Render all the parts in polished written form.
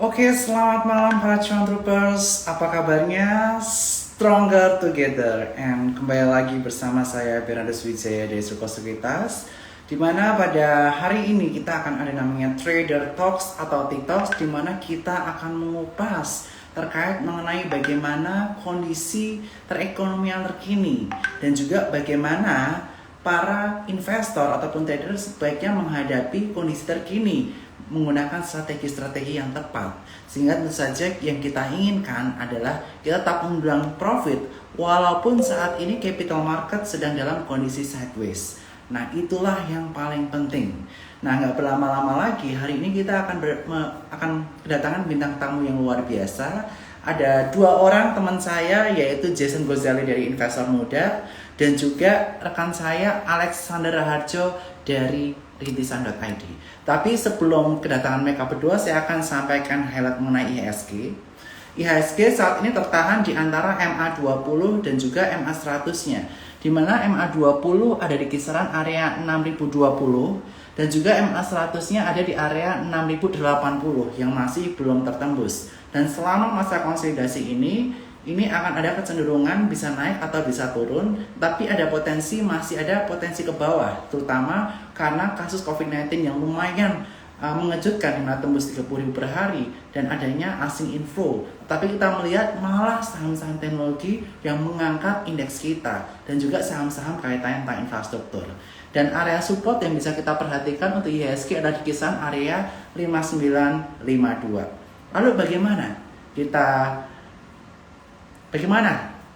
Oke, selamat malam para cuan troopers. Apa kabarnya? Stronger together. And kembali lagi bersama saya Bernardus Wijaya dari Suko Sekuritas. Dimana pada hari ini kita akan ada namanya Trader Talks atau TikToks, dimana kita akan mengupas terkait mengenai bagaimana kondisi perekonomian terkini dan juga bagaimana para investor ataupun trader sebaiknya menghadapi kondisi terkini menggunakan strategi-strategi yang tepat, sehingga tentu saja yang kita inginkan adalah kita tetap mendulang profit walaupun saat ini capital market sedang dalam kondisi sideways. Nah, itulah yang paling penting. Nah, nggak berlama-lama lagi, hari ini kita akan kedatangan bintang tamu yang luar biasa. Ada dua orang teman saya, yaitu Jason Gozali dari Investor Muda dan juga rekan saya Alexander Raharjo dari rintisan.id. Tapi sebelum kedatangan mereka berdua, saya akan sampaikan highlight mengenai IHSG. IHSG saat ini tertahan di antara MA20 dan juga MA100-nya, di mana MA20 ada di kisaran area 6020 dan juga MA100-nya ada di area 6080 yang masih belum tertembus. Dan selama masa konsolidasi ini akan ada kecenderungan bisa naik atau bisa turun, tapi masih ada potensi ke bawah, terutama karena kasus COVID-19 yang lumayan mengejutkan, yang tembus 30.000 per hari dan adanya asing info. Tapi kita melihat malah saham-saham teknologi yang mengangkat indeks kita dan juga saham-saham kaitannya tentang infrastruktur. Dan area support yang bisa kita perhatikan untuk IHSG adalah di kisaran area 5952. Lalu bagaimana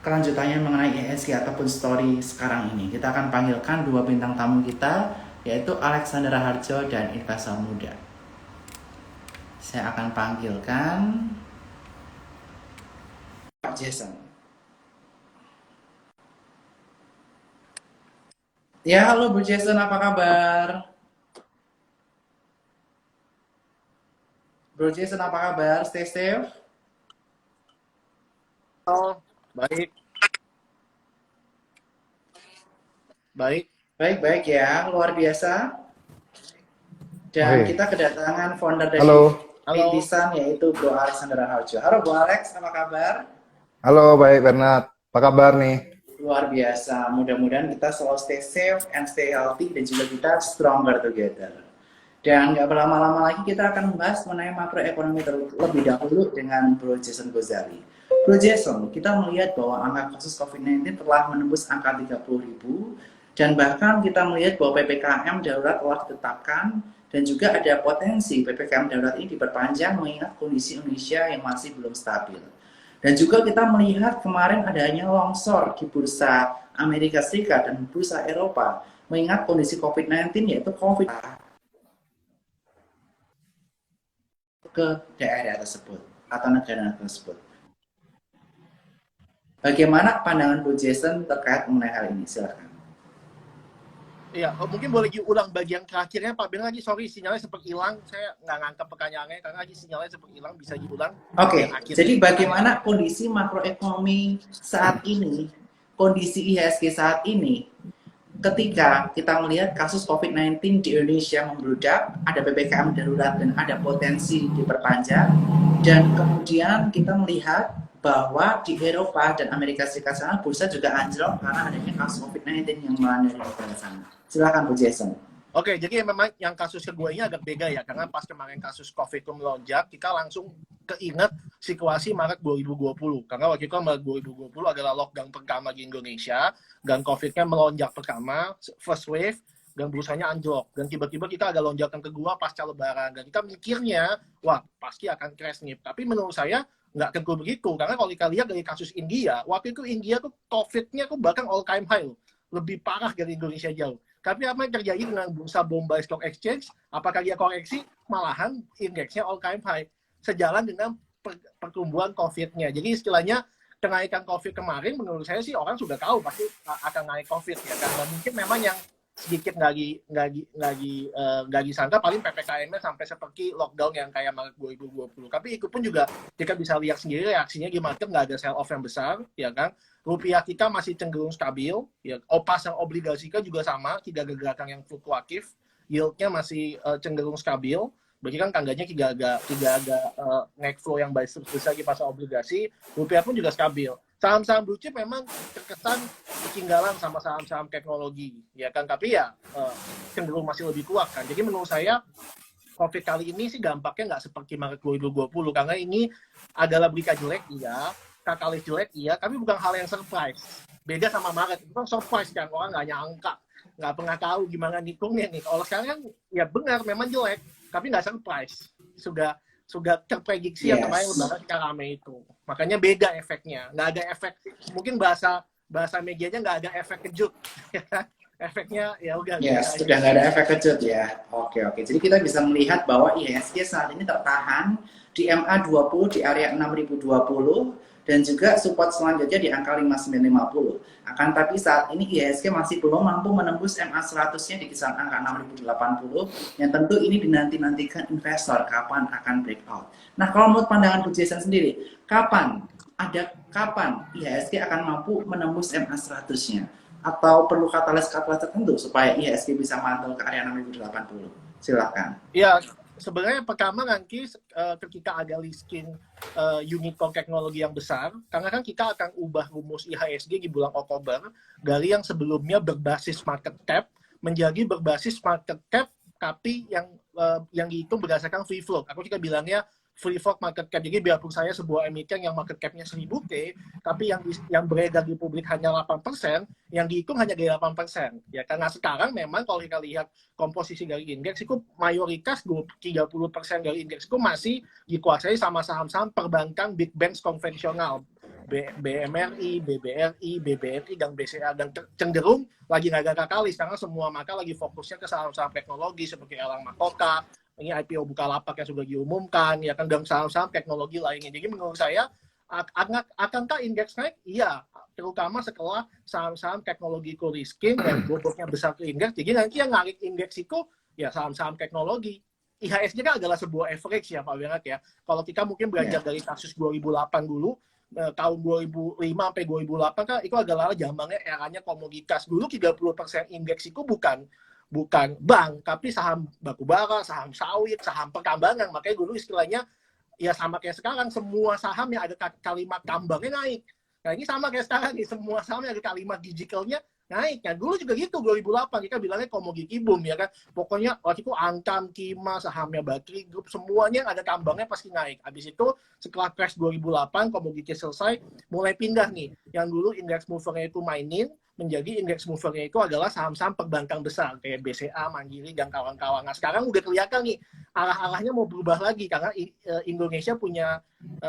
kelanjutannya mengenai IHSG ataupun story sekarang ini? Kita akan panggilkan dua bintang tamu kita, yaitu Alexander Raharjo dan Investor Muda. Saya akan panggilkan Pak Jason. Ya, halo Bu Jason, apa kabar? Bro Jason, apa kabar? Stay safe? Oh, baik, baik. Baik-baik ya, luar biasa. Dan Oke, kita kedatangan founder dari halo, Halo. Rintisan, yaitu Bro Alexander Raharjo. Halo Bu Alex, apa kabar? halo, baik Bernard. Apa kabar nih? Luar biasa. Mudah-mudahan kita selalu stay safe and stay healthy dan juga kita stronger together. Dan nggak berlama-lama lagi kita akan membahas mengenai makroekonomi terlebih dahulu dengan Bro Jason Gozali. Bro Jason, kita melihat bahwa angka kasus COVID-19 telah menembus angka 30.000 dan bahkan kita melihat bahwa PPKM darurat telah ditetapkan dan juga ada potensi PPKM darurat ini diperpanjang mengingat kondisi Indonesia yang masih belum stabil. Dan juga kita melihat kemarin adanya longsor di bursa Amerika Serikat dan bursa Eropa mengingat kondisi COVID-19, yaitu COVID ke daerah tersebut atau negara tersebut. Bagaimana pandangan Bu Jason terkait mengenai hal ini? Silakan. Iya, mungkin boleh diulang bagian terakhirnya Pak Ben lagi. Sorry, sinyalnya sempat hilang. Saya nggak ngangkap pertanyaannya karena lagi sinyalnya sempat hilang. Bisa diulang bagian Oke, akhirnya jadi pertanyaannya. bagaimana kondisi makroekonomi saat ini, kondisi IHSG saat ini, ketika kita melihat kasus COVID-19 di Indonesia membludak, ada PPKM darurat dan ada potensi diperpanjang, dan kemudian kita melihat bahwa di Eropa dan Amerika Serikat sana bursa juga anjlok karena adanya kasus COVID-19 yang melanda di negara sana. Silakan Bu Jason. Oke, jadi memang yang kasus kedua ini agak beda ya, karena pas kemarin kasus COVID itu melonjak, kita langsung keinget situasi Maret 2020. Karena waktu itu Maret 2020 adalah lockdown pertama di Indonesia, dan COVID-nya melonjak pertama, first wave, dan berusaha anjlok. Dan tiba-tiba kita ada lonjakan kedua pasca lebaran. Dan kita mikirnya, wah pasti akan crash nih. Tapi menurut saya, nggak tentu begitu. Karena kalau kita lihat dari kasus India, waktu itu India tuh COVID-nya tuh bahkan all time high. Lebih parah dari Indonesia jauh. Tapi apa yang terjadi dengan bursa Bombay Stock Exchange? Apakah dia koreksi? Malahan indeksnya all time high. Sejalan dengan pertumbuhan COVID-nya. Jadi istilahnya kenaikan COVID kemarin menurut saya sih orang sudah tahu pasti akan naik COVID ya kan. Dan mungkin memang yang sedikit nggak disangka paling PPKM-nya sampai seperti lockdown yang kayak Maret 2020. Tapi itu pun juga kita bisa lihat sendiri reaksinya di market nggak ada sell off yang besar ya kan. Rupiah kita masih cenderung stabil, ya. Pasang obligasi kita juga sama, tidak ada gerakan yang fluktuatif, yieldnya masih cenderung stabil, Berarti kan tandanya tidak ada naik flow yang baik sebesar di pasar obligasi, rupiah pun juga stabil. Saham-saham blue chip memang terkesan ketinggalan sama saham-saham teknologi, ya kan? Tapi ya cenderung masih lebih kuat kan. Jadi menurut saya COVID kali ini sih dampaknya nggak seperti Maret 2020 karena ini adalah berita jelek, iya, katalis jelek, iya, tapi bukan hal yang surprise. Beda sama Maret, itu kan surprise kan, orang nggak nyangka, nggak pernah tahu gimana ngitungnya nih. Kalau sekarang kan ya benar, memang jelek, tapi nggak surprise. Sudah terprediksi yang kemarin lebaran kita rame itu. Makanya beda efeknya, nggak ada efek, mungkin bahasa medianya nggak ada efek kejut. Efeknya ya udah. Yes, sudah nggak ada efek kejut ya. Oke. Jadi kita bisa melihat bahwa IHSG saat ini tertahan di MA20 di area 6020 dan juga support selanjutnya di angka 5950. Akan tapi saat ini IHSG masih belum mampu menembus MA100-nya di kisaran angka 6080 yang tentu ini dinanti-nantikan investor kapan akan breakout. Nah, kalau menurut pandangan Bu Jason sendiri, kapan IHSG akan mampu menembus MA100-nya? Atau perlu katalis tertentu supaya IHSG bisa mantul ke area 6080? Silakan. Ya, sebenarnya pertama nanti ketika ada listing unicorn teknologi yang besar, karena kan kita akan ubah rumus IHSG di bulan Oktober dari yang sebelumnya berbasis market cap menjadi berbasis market cap tapi yang dihitung berdasarkan free float. Aku juga bilangnya free float market cap. Jadi biarpun saya sebuah emiten yang market cap-nya 1000T, tapi yang beredar di publik hanya 8%, yang dihitung hanya di 8%. Ya, karena sekarang memang kalau kita lihat komposisi dari indeks itu mayoritas 30% dari indeks itu masih dikuasai sama saham-saham perbankan big banks konvensional. BMRI, BBRI, BBRI, dan BCA, dan cenderung lagi nggak katalis karena semua maka lagi fokusnya ke saham-saham teknologi seperti Elang Makoka, ini IPO Bukalapak yang sudah diumumkan, ya kan, dan saham-saham teknologi lainnya. Jadi menurut saya, akankah indeks naik? Iya, terutama setelah saham-saham teknologi risking dan bobotnya besar ke indeks. Jadi nanti yang narik indeks itu, ya saham-saham teknologi. IHSG kan adalah sebuah average ya Pak Bernard ya. Kalau kita mungkin belajar dari kasus 2008 dulu, tahun 2005 sampai 2008 kan itu adalah zamannya eranya komoditas. Dulu 30% indeks itu bukan bank, tapi saham batubara, saham sawit, saham pertambangan. Makanya dulu istilahnya ya sama kayak sekarang, semua saham yang ada kalimat tambangnya naik. Nah ini sama kayak sekarang nih, semua saham yang ada kalimat digitalnya naik. Nah dulu juga gitu, 2008 kita bilangnya komoditi boom ya kan. Pokoknya waktu itu Antam, Kima, sahamnya Bakri Group, semuanya yang ada tambangnya pasti naik. Habis itu setelah crash 2008, komoditi selesai, mulai pindah nih. Yang dulu indeks movernya itu mainin, menjadi indeks movernya itu adalah saham-saham perbankan besar kayak BCA, Mandiri, dan kawan-kawan. Nah, sekarang udah kelihatan nih arah-arahnya mau berubah lagi karena Indonesia punya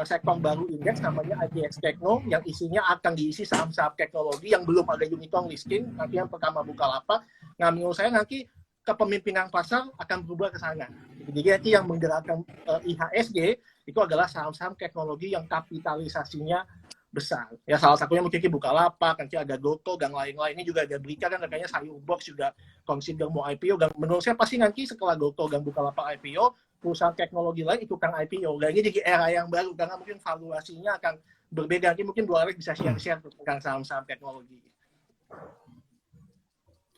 sektor baru indeks namanya IDX Tekno yang isinya akan diisi saham-saham teknologi yang belum ada unicorn listing. Nanti yang pertama Bukalapak. Nah, menurut saya nanti kepemimpinan pasar akan berubah ke sana. Jadi nanti yang menggerakkan IHSG itu adalah saham-saham teknologi yang kapitalisasinya besar. Ya salah satunya mungkin Bukalapak, nanti ada Goto dan lain-lain. Ini juga ada berita kan katanya Sayurbox juga consider mau IPO. Dan menurut saya pasti nanti setelah Goto dan Bukalapak IPO, perusahaan teknologi lain ikutan IPO. Dan ini jadi era yang baru karena mungkin valuasinya akan berbeda. Nanti mungkin Bu Alex bisa share-share tentang saham-saham teknologi.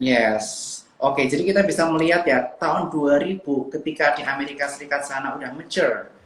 Yes. Oke, jadi kita bisa melihat ya tahun 2000 ketika di Amerika Serikat sana udah mature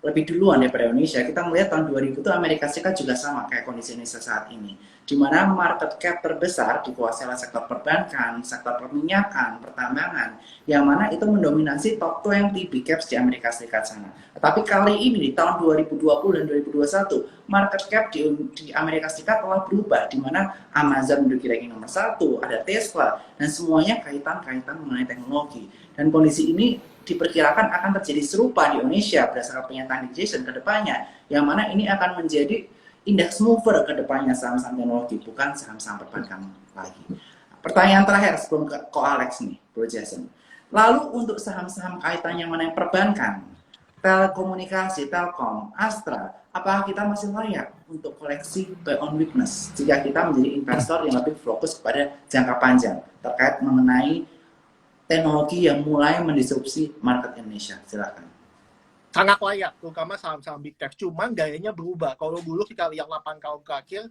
lebih duluan daripada Indonesia, kita melihat tahun 2000 itu Amerika Serikat juga sama kayak kondisi Indonesia saat ini, di mana market cap terbesar dikuasai oleh sektor perbankan, sektor perminyakan, pertambangan, yang mana itu mendominasi top 20 big caps di Amerika Serikat sana. Tetapi kali ini di tahun 2020 dan 2021, market cap di Amerika Serikat telah berubah, di mana Amazon menduduki ranking nomor 1, ada Tesla, dan semuanya kaitan-kaitan mengenai teknologi. Dan kondisi ini diperkirakan akan terjadi serupa di Indonesia berdasarkan pernyataan Jason ke depannya, yang mana ini akan menjadi indeks mover ke depannya saham-saham teknologi, bukan saham-saham perbankan lagi. Pertanyaan terakhir sebelum ke Alex nih, Bro Jason. Lalu untuk saham-saham kaitannya mana yang perbankan, telekomunikasi, Telkom, Astra, apakah kita masih layak untuk koleksi buy on weakness jika kita menjadi investor yang lebih fokus kepada jangka panjang terkait mengenai teknologi yang mulai mendisrupsi market Indonesia? Silakan. Sangat layak, terutama saham-saham big tech. Cuman gayanya berubah. Kalau dulu kita lihat 8 tahun terakhir,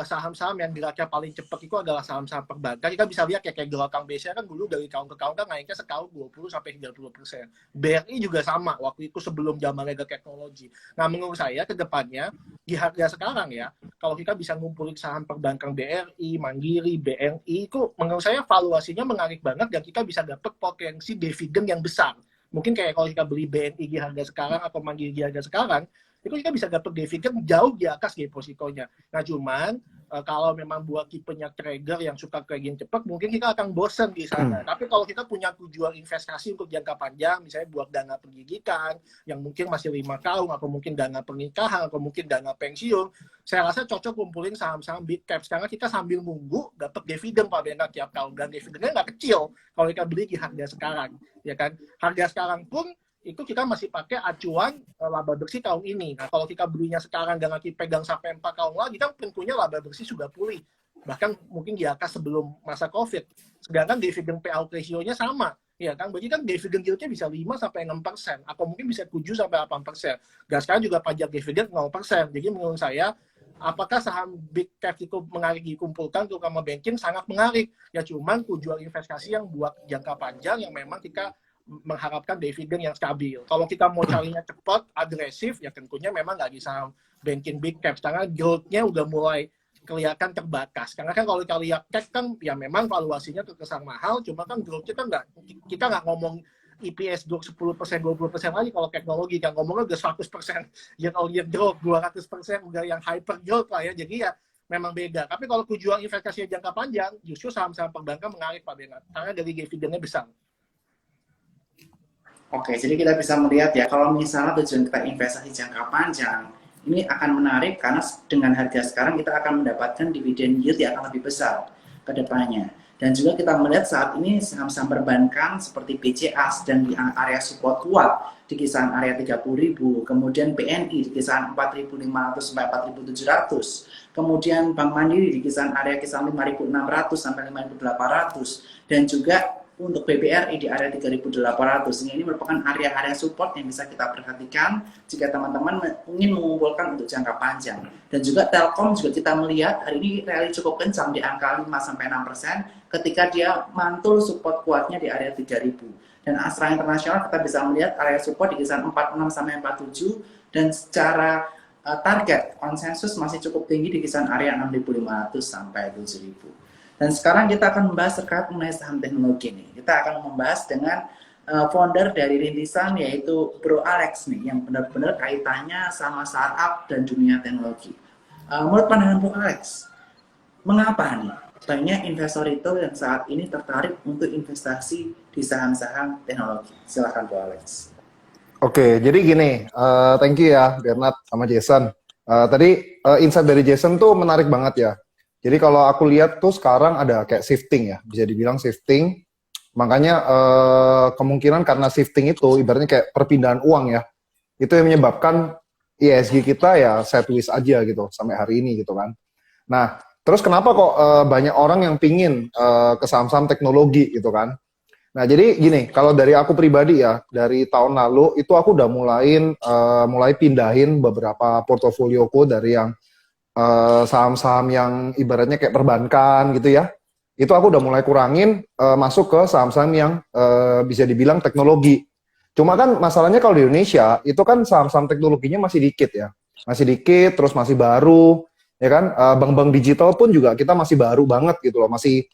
saham-saham yang geraknya paling cepat itu adalah saham-saham perbankan. Kita bisa lihat kayak Gelakang BCA kan dulu dari tahun ke tahun kan naiknya sekali 20-30%. BRI juga sama waktu itu sebelum zaman mega teknologi. Nah menurut saya ke depannya di harga sekarang ya, kalau kita bisa ngumpulin saham perbankan BRI, Mandiri, BNI itu menurut saya valuasinya menarik banget dan kita bisa dapat potensi dividen yang besar. Mungkin kayak kalau kita beli BNI di harga sekarang atau Mandiri di harga sekarang, itu kita bisa dapat dividen jauh di atas depositonya. Nah cuman kalau memang buat tipenya trader yang suka trading cepat, mungkin kita akan bosan di sana. Tapi kalau kita punya tujuan investasi untuk jangka panjang, misalnya buat dana pendidikan yang mungkin masih 5 tahun, atau mungkin dana pernikahan, atau mungkin dana pensiun, saya rasa cocok kumpulin saham-saham big caps karena kita sambil nunggu dapat dividen Pak Bernard tiap tahun, dan dividennya nggak kecil kalau kita beli di harga sekarang, ya kan? Harga sekarang pun itu kita masih pakai acuan laba bersih tahun ini. Nah, kalau kita belinya sekarang dengan kita pegang sampai 4 tahun lagi, kan tentunya laba bersih sudah pulih. Bahkan mungkin di atas sebelum masa COVID. Sedangkan dividen payout ratio-nya sama. Ya kan, berarti kan dividen yield-nya bisa 5-6%, atau mungkin bisa 7-8%. Dan sekarang juga pajak dividen 0%. Jadi menurut saya, apakah saham big cap itu menarik dikumpulkan, terutama banking, sangat menarik. Ya cuman tujuan investasi yang buat jangka panjang, yang memang kita mengharapkan dividen yang stabil. Kalau kita mau carinya cepat, agresif, ya tentunya memang nggak bisa banking big caps, karena yield-nya udah mulai kelihatan terbatas. Karena kan kalau kita lihat tech kan, ya memang valuasinya terkesan mahal, cuma kan growth-nya kan kita nggak ngomong EPS growth 10%, 20% lagi kalau teknologi, kan ngomongnya udah 100% year-on-year growth, 200% udah yang hyper growth lah ya. Jadi ya memang beda. Tapi kalau tujuan investasi jangka panjang, justru saham-saham perbankan menarik Pak Bernard, karena dari dividennya besar. Oke, jadi kita bisa melihat ya, kalau misalnya tujuan kita investasi jangka panjang, ini akan menarik karena dengan harga sekarang kita akan mendapatkan dividen yield yang akan lebih besar ke depannya. Dan juga kita melihat saat ini saham-saham perbankan seperti BCA sedang di area support kuat di kisaran area 30.000, kemudian BNI di kisaran 4.500 sampai 4.700, kemudian Bank Mandiri di kisaran area kisaran 5.600 sampai 5.800, dan juga untuk BBRI di area 3.800. Ini merupakan area-area support yang bisa kita perhatikan jika teman-teman ingin mengumpulkan untuk jangka panjang. Dan juga Telkom juga kita melihat hari ini rally cukup kencang di angka 5-6% ketika dia mantul support kuatnya di area 3.000. Dan Astra Internasional kita bisa melihat area support di kisaran 46-47, dan secara target konsensus masih cukup tinggi di kisaran area 6.500 sampai 7.000. Dan sekarang kita akan membahas terkait mengenai saham teknologi nih. Kita akan membahas dengan founder dari rintisan, yaitu Bro Alex nih, yang benar-benar kaitannya sama startup dan dunia teknologi. Menurut pandangan Bro Alex, mengapa nih banyak investor itu yang saat ini tertarik untuk investasi di saham-saham teknologi? Silakan Bro Alex. Oke, jadi gini, thank you ya Bernard sama Jason. Tadi insight dari Jason tuh menarik banget ya. Jadi kalau aku lihat tuh sekarang ada kayak shifting ya, bisa dibilang shifting. Makanya kemungkinan karena shifting itu ibaratnya kayak perpindahan uang ya. Itu yang menyebabkan ISG kita ya sideways aja gitu sampai hari ini gitu kan. Nah, terus kenapa kok banyak orang yang pingin ke saham-saham teknologi gitu kan. Nah, jadi gini, kalau dari aku pribadi ya, dari tahun lalu itu aku udah mulai pindahin beberapa portofolioku dari yang saham-saham yang ibaratnya kayak perbankan gitu ya, itu aku udah mulai kurangin masuk ke saham-saham yang bisa dibilang teknologi. Cuma kan masalahnya kalau di Indonesia itu kan saham-saham teknologinya masih dikit ya, masih dikit, terus masih baru, ya kan. Bank-bank digital pun juga kita masih baru banget gitu loh, masih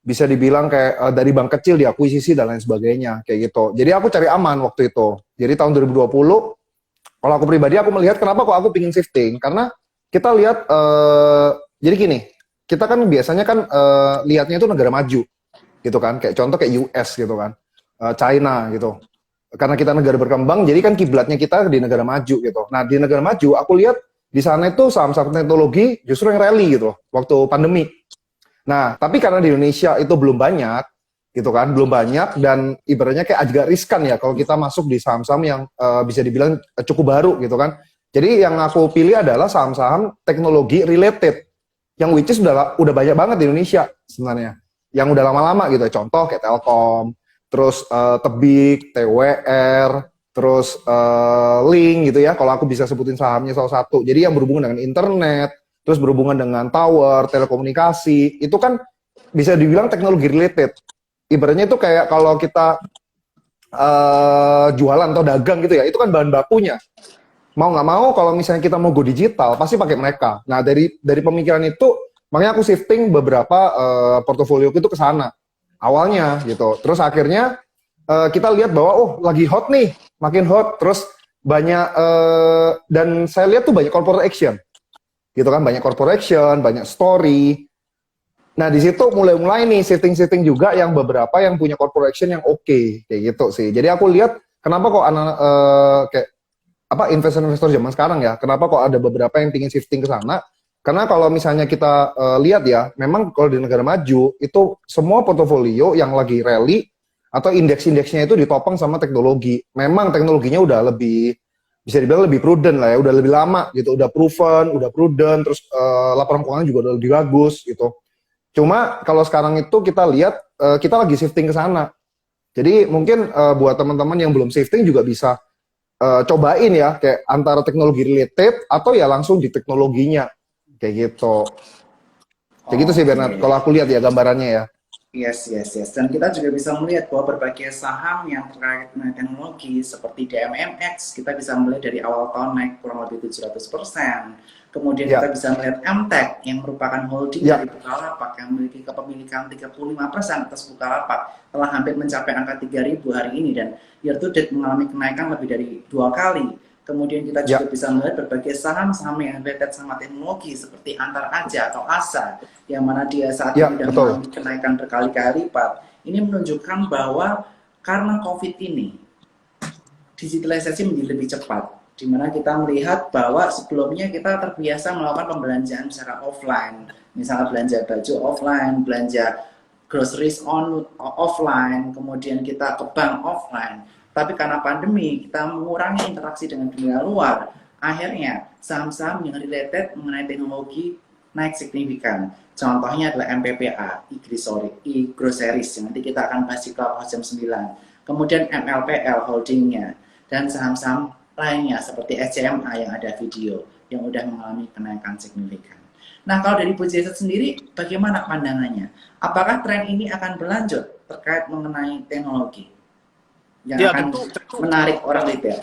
bisa dibilang kayak dari bank kecil diakuisisi dan lain sebagainya kayak gitu. Jadi aku cari aman waktu itu. Jadi tahun 2020, kalau aku pribadi aku melihat kenapa kok aku pingin shifting, karena kita lihat, jadi gini, kita kan biasanya kan lihatnya itu negara maju, gitu kan, kayak contoh kayak US gitu kan, China gitu. Karena kita negara berkembang, jadi kan kiblatnya kita di negara maju gitu. Nah di negara maju, aku lihat di sana itu saham-saham teknologi justru yang rally gitu, waktu pandemi. Nah tapi karena di Indonesia itu belum banyak, gitu kan, belum banyak dan ibaratnya kayak agak riskan ya kalau kita masuk di saham-saham yang bisa dibilang cukup baru gitu kan. Jadi yang aku pilih adalah saham-saham teknologi related, yang which is udah banyak banget di Indonesia sebenarnya, yang udah lama-lama gitu. Contoh kayak Telkom, terus Tebik, TWR, terus Link gitu ya. Kalau aku bisa sebutin sahamnya salah satu. Jadi yang berhubungan dengan internet, terus berhubungan dengan tower, telekomunikasi, itu kan bisa dibilang teknologi related. Ibaratnya itu kayak kalau kita jualan atau dagang gitu ya, itu kan bahan bakunya. Mau nggak mau kalau misalnya kita mau go digital, pasti pakai mereka. Nah, dari pemikiran itu, makanya aku shifting beberapa portofolio itu ke sana. Awalnya gitu. Terus akhirnya kita lihat bahwa oh lagi hot nih, makin hot. Terus banyak dan saya lihat tuh banyak corporate action. Gitu kan, banyak corporate action, banyak story. Nah, di situ mulai-mulai nih setting-setting juga yang beberapa yang punya corporation yang oke, kayak gitu sih. Jadi aku lihat kenapa kok anak kayak apa investor-investor zaman sekarang ya, kenapa kok ada beberapa yang ingin shifting ke sana? Karena kalau misalnya kita lihat ya, memang kalau di negara maju itu semua portofolio yang lagi rally atau indeks-indeksnya itu ditopang sama teknologi. Memang teknologinya udah lebih bisa dibilang lebih prudent lah ya, udah lebih lama gitu, udah proven, udah prudent, terus laporan keuangan juga udah lebih bagus gitu. Cuma kalau sekarang itu kita lihat kita lagi shifting ke sana. Jadi mungkin buat teman-teman yang belum shifting juga bisa cobain ya kayak antara teknologi related atau ya langsung di teknologinya kayak gitu. Kayak gitu sih Bernard. Kalau aku lihat ya gambarannya ya. Yes, yes, yes. Dan kita juga bisa melihat bahwa berbagai saham yang terkait dengan teknologi seperti DMMX, kita bisa melihat dari awal tahun naik kurang lebih 700%. Kemudian kita bisa melihat MTech yang merupakan holding dari Bukalapak yang memiliki kepemilikan 35% atas Bukalapak telah hampir mencapai angka 3.000 hari ini dan year to date mengalami kenaikan lebih dari 2 kali. Kemudian kita juga bisa melihat berbagai saham-saham yang related sama teknologi seperti Antar Aja atau ASA yang mana dia saat ini sudah mengalami kenaikan berkali-kali lipat. Ini menunjukkan bahwa karena COVID ini digitalisasi menjadi lebih cepat, di mana kita melihat bahwa sebelumnya kita terbiasa melakukan pembelanjaan secara offline, misalnya belanja baju offline, belanja groceries offline, kemudian kita ke bank offline. Tapi karena pandemi, kita mengurangi interaksi dengan dunia luar. Akhirnya, saham-saham yang related mengenai teknologi naik signifikan. Contohnya adalah MPPA, e-Groceries, yang nanti kita akan bahas di Clubhouse jam 9. Kemudian MLPL holdingnya, dan saham-saham lainnya seperti SCMA yang ada video, yang udah mengalami kenaikan signifikan. Nah, kalau dari Bu Jason sendiri, bagaimana pandangannya? Apakah tren ini akan berlanjut terkait mengenai teknologi? Yang Ya, akan tentu menarik orang retail.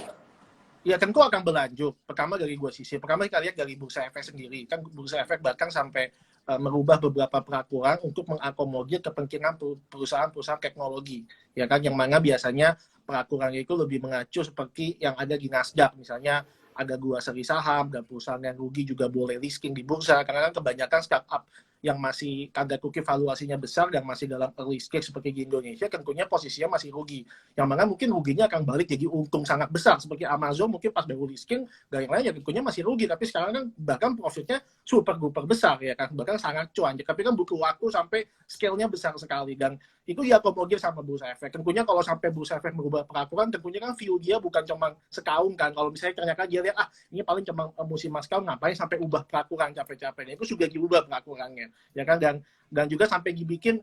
Ya tentu akan berlanjut. Pertama dari gua sisi, pertama kita lihat dari Bursa Efek sendiri. Kan Bursa Efek bahkan sampai merubah beberapa peraturan untuk mengakomodir kepentingan perusahaan-perusahaan teknologi. Ya kan, yang mana biasanya peraturan itu lebih mengacu seperti yang ada di Nasdaq. Misalnya ada 2 seri saham, dan perusahaan yang rugi juga boleh listing di bursa. Karena kan kebanyakan startup yang masih tanda kutip valuasinya besar dan masih dalam early stage seperti di Indonesia, tentunya posisinya masih rugi. Yang mana mungkin ruginya akan balik jadi untung sangat besar. Seperti Amazon mungkin pas baru listing, dan yang lain ya tentunya masih rugi. Tapi sekarang kan bahkan profitnya super-duper besar ya kan. Bahkan sangat cuan. Tapi kan butuh waktu sampai scale-nya besar sekali. Dan itu diakomodir sama Bursa Efek. Tentunya kalau sampai Bursa Efek merubah peraturan, tentunya kan view dia bukan cuma setahun kan. Kalau misalnya ternyata dia lihat, ini paling cuma musim setahun, ngapain sampai ubah peraturan capek-capek. Nah, itu juga diubah peraturannya. Ya kan, dan juga sampai dibikin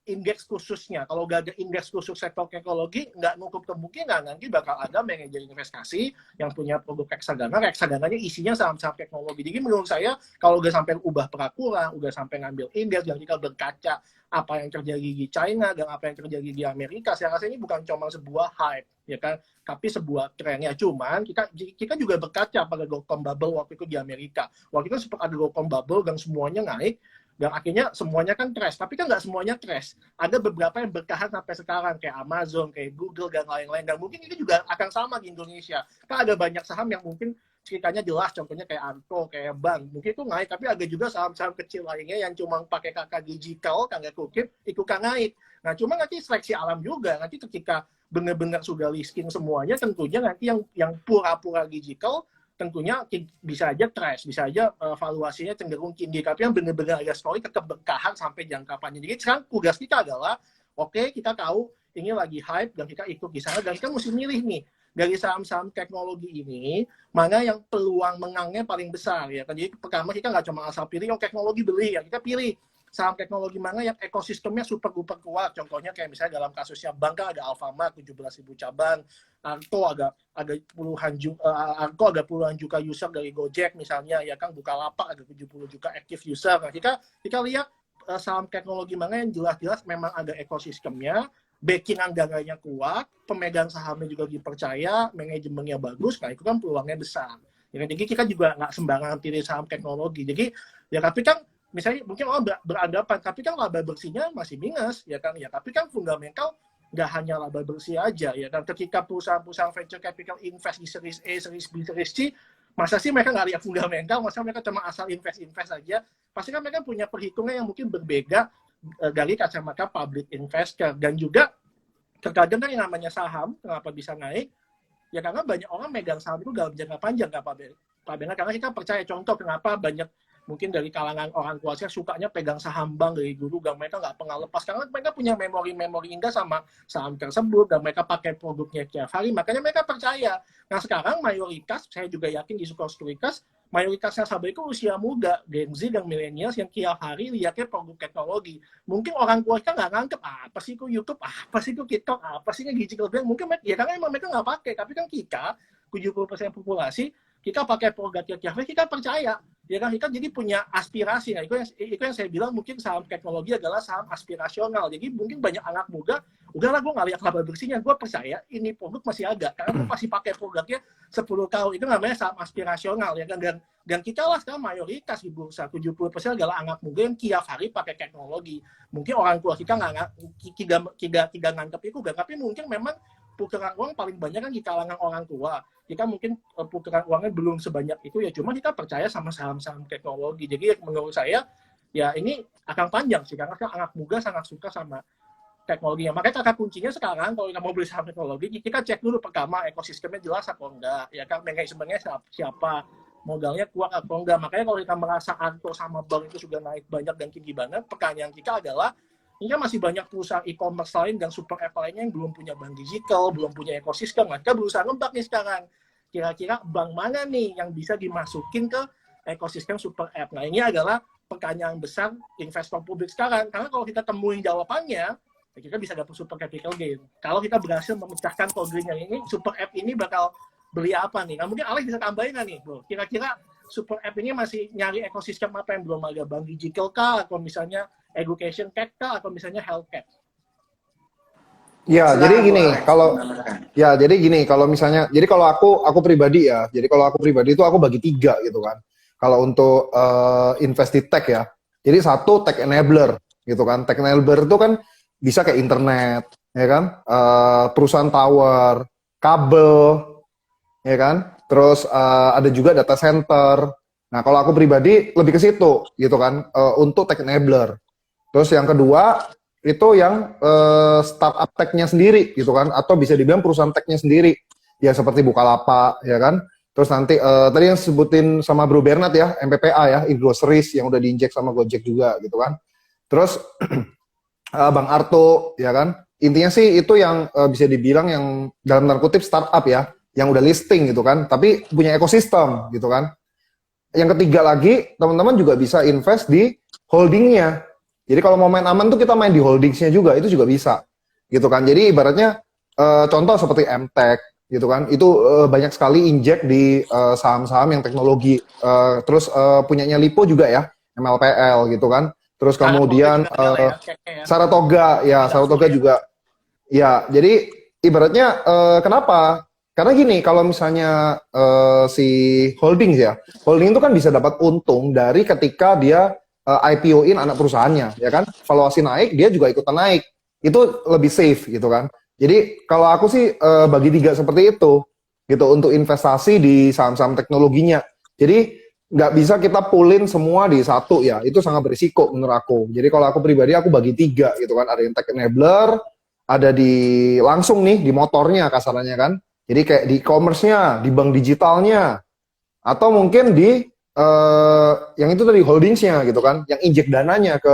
indeks khususnya. Kalau gak ada indeks khusus sektor teknologi, nggak nutup kemungkinan nanti bakal ada manajer investasi yang punya produk reksadananya isinya saham-saham teknologi. Jadi menurut saya, kalau udah sampai ubah peraturan, udah sampai ngambil indeks, dan kita berkaca apa yang terjadi di China dan apa yang terjadi di Amerika, saya rasa ini bukan cuma sebuah hype, ya kan, tapi sebuah trennya. Cuman kita juga berkaca pada dot-com bubble waktu itu di Amerika. Waktu itu sempat ada dot-com bubble dan semuanya naik, dan akhirnya semuanya kan crash. Tapi kan nggak semuanya crash. Ada beberapa yang bertahan sampai sekarang, kayak Amazon, kayak Google, dan lain-lain. Dan mungkin ini juga akan sama di Indonesia. Kan ada banyak saham yang mungkin ceritanya jelas, contohnya kayak Anto, kayak Bank. Mungkin itu naik, tapi ada juga saham-saham kecil lainnya yang cuma pakai kakak digital, tanda kutip, itu kan naik. Nah, cuma nanti seleksi alam juga. Nanti ketika benar-benar sudah listing semuanya, tentunya nanti yang pura-pura digital, tentunya bisa aja crash, bisa aja valuasinya cenderung tinggi, tapi yang benar-benar ada story keberkahan sampai jangka panjang. Jadi sekarang tugas kita adalah, oke, kita tahu ini lagi hype dan kita ikut di sana, dan kita mesti milih nih dari saham-saham teknologi ini mana yang peluang menangnya paling besar ya kan. Jadi pertama kita nggak cuma asal pilih yang teknologi beli ya, kita pilih saham teknologi mana yang ekosistemnya super duper kuat. Contohnya kayak misalnya dalam kasusnya bank kan ada Alfamart 17.000 cabang, Arto ada puluhan juta user dari Gojek misalnya, ya kan, Bukalapak ada 70 juta active user. Nah, kita lihat saham teknologi mana yang jelas-jelas memang ada ekosistemnya, backing anggarannya kuat, pemegang sahamnya juga dipercaya, manajemennya bagus, nah itu kan peluangnya besar. Ya, jadi kita juga nggak sembarangan pilih saham teknologi. Jadi ya tapi kan misalnya mungkin orang beranggapan, tapi kan laba bersihnya masih minus, ya kan? Ya tapi kan fundamental nggak hanya laba bersih aja, ya kan? Ketika perusahaan-perusahaan venture capital invest di series A, series B, series C, masa sih mereka nggak lihat fundamental, masa mereka cuma asal invest aja? Pasti kan mereka punya perhitungan yang mungkin berbeda dari kacamata public investor. Dan juga terkadang kan yang namanya saham, kenapa bisa naik? Ya karena banyak orang megang saham itu dalam jangka panjang, Pak Bernard. Karena kita percaya, contoh kenapa banyak mungkin dari kalangan orang tua saya sukanya pegang saham bank dari dulu, dan mereka nggak pernah lepas, karena mereka punya memori indah sama saham tersebut, dan mereka pakai produknya tiap hari, makanya mereka percaya. Nah sekarang mayoritas, saya juga yakin di sekuritas, mayoritas nasabah itu usia muda, Gen Z dan millennials yang tiap hari lihatnya produk teknologi. Mungkin orang tua kita nggak nganggep, apa sih itu YouTube, apa sih itu TikTok, apa sih ini digital bank, mungkin ya karena emang mereka nggak pakai, tapi kan kita, 70% populasi, kita pakai produk tiap hari, kita percaya. Ya kan, kita jadi punya aspirasi. Nah, itu yang saya bilang mungkin saham teknologi adalah saham aspirasional. Jadi mungkin banyak anak muda, udahlah gue nggak lihat laba bersihnya, gue percaya ini produk masih ada, karena gue masih pakai produknya 10 tahun. Itu namanya saham aspirasional, ya kan. Dan kita lah sekarang mayoritas di bursa, 70% adalah anak muda yang tiap hari pakai teknologi. Mungkin orang tua kita nggak nganggap itu, tapi mungkin memang putaran uang paling banyak kan di kalangan orang tua. Kita mungkin putaran uangnya belum sebanyak itu, ya cuma kita percaya sama saham-saham teknologi. Jadi menurut saya ya ini akan panjang sih, karena anak muda sangat suka sama teknologi. Makanya kata kuncinya sekarang kalau kita mau beli saham teknologi, kita cek dulu pertama ekosistemnya jelas atau enggak, ya kan, manajemennya siapa, modalnya kuat atau enggak. Makanya kalau kita merasa Arto sama bank itu sudah naik banyak dan tinggi banget, pertanyaan kita adalah ini kan masih banyak perusahaan e-commerce lain dan super app lainnya yang belum punya bank digital, belum punya ekosistem. Mereka berusaha ngembak nih sekarang. Kira-kira bank mana nih yang bisa dimasukin ke ekosistem super app? Nah, ini adalah pertanyaan besar investor publik sekarang. Karena kalau kita temuin jawabannya, ya kita bisa dapat super capital gain. Kalau kita berhasil memecahkan kodenya ini, super app ini bakal beli apa nih? Nah, mungkin Alex bisa tambahin nggak nih, bro? Kira-kira super app ini masih nyari ekosistem apa yang belum ada? Bank digital kah? Atau misalnya education tech kah? Atau misalnya health tech? Ya, jadi gini, kalau misalnya, jadi kalau aku pribadi ya, jadi kalau aku pribadi itu aku bagi 3 gitu kan. Kalau untuk invest di tech ya, jadi satu tech enabler gitu kan. Tech enabler itu kan bisa kayak internet, ya kan, perusahaan tower, kabel, ya kan. Terus ada juga data center. Nah, kalau aku pribadi lebih ke situ gitu kan, untuk tech enabler. Terus yang kedua itu yang startup tech-nya sendiri gitu kan, atau bisa dibilang perusahaan tech-nya sendiri ya, seperti Bukalapak ya kan. Terus nanti tadi yang sebutin sama Bro Bernard ya, MPPA ya, e-groceries yang udah diinjek sama Gojek juga gitu kan. Terus Bang Arto ya kan, intinya sih itu yang bisa dibilang yang dalam tanda kutip startup ya, yang udah listing gitu kan, tapi punya ekosistem gitu kan. Yang ketiga lagi, teman-teman juga bisa invest di holdingnya. Jadi kalau mau main aman tuh kita main di holdingsnya juga, itu juga bisa, gitu kan. Jadi ibaratnya contoh seperti MTech, gitu kan, itu banyak sekali injek di saham-saham yang teknologi. Terus punyanya Lipo juga ya, MLPL gitu kan. Terus kemudian Saratoga, ya Saratoga juga. Ya, jadi ibaratnya kenapa? Karena gini, kalau misalnya si holdings ya, holding itu kan bisa dapat untung dari ketika dia IPO-in anak perusahaannya, ya kan? Valuasi naik, dia juga ikutan naik. Itu lebih safe, gitu kan? Jadi, kalau aku sih bagi 3 seperti itu, gitu, untuk investasi di saham-saham teknologinya. Jadi, nggak bisa kita pullin semua di satu, ya. Itu sangat berisiko menurut aku. Jadi, kalau aku pribadi, aku bagi 3, gitu kan? Ada yang tech enabler, ada di langsung nih, di motornya kasarannya kan? Jadi, kayak di e-commerce-nya, di bank digitalnya, atau mungkin di yang itu tadi holdingsnya gitu kan, yang injek dananya ke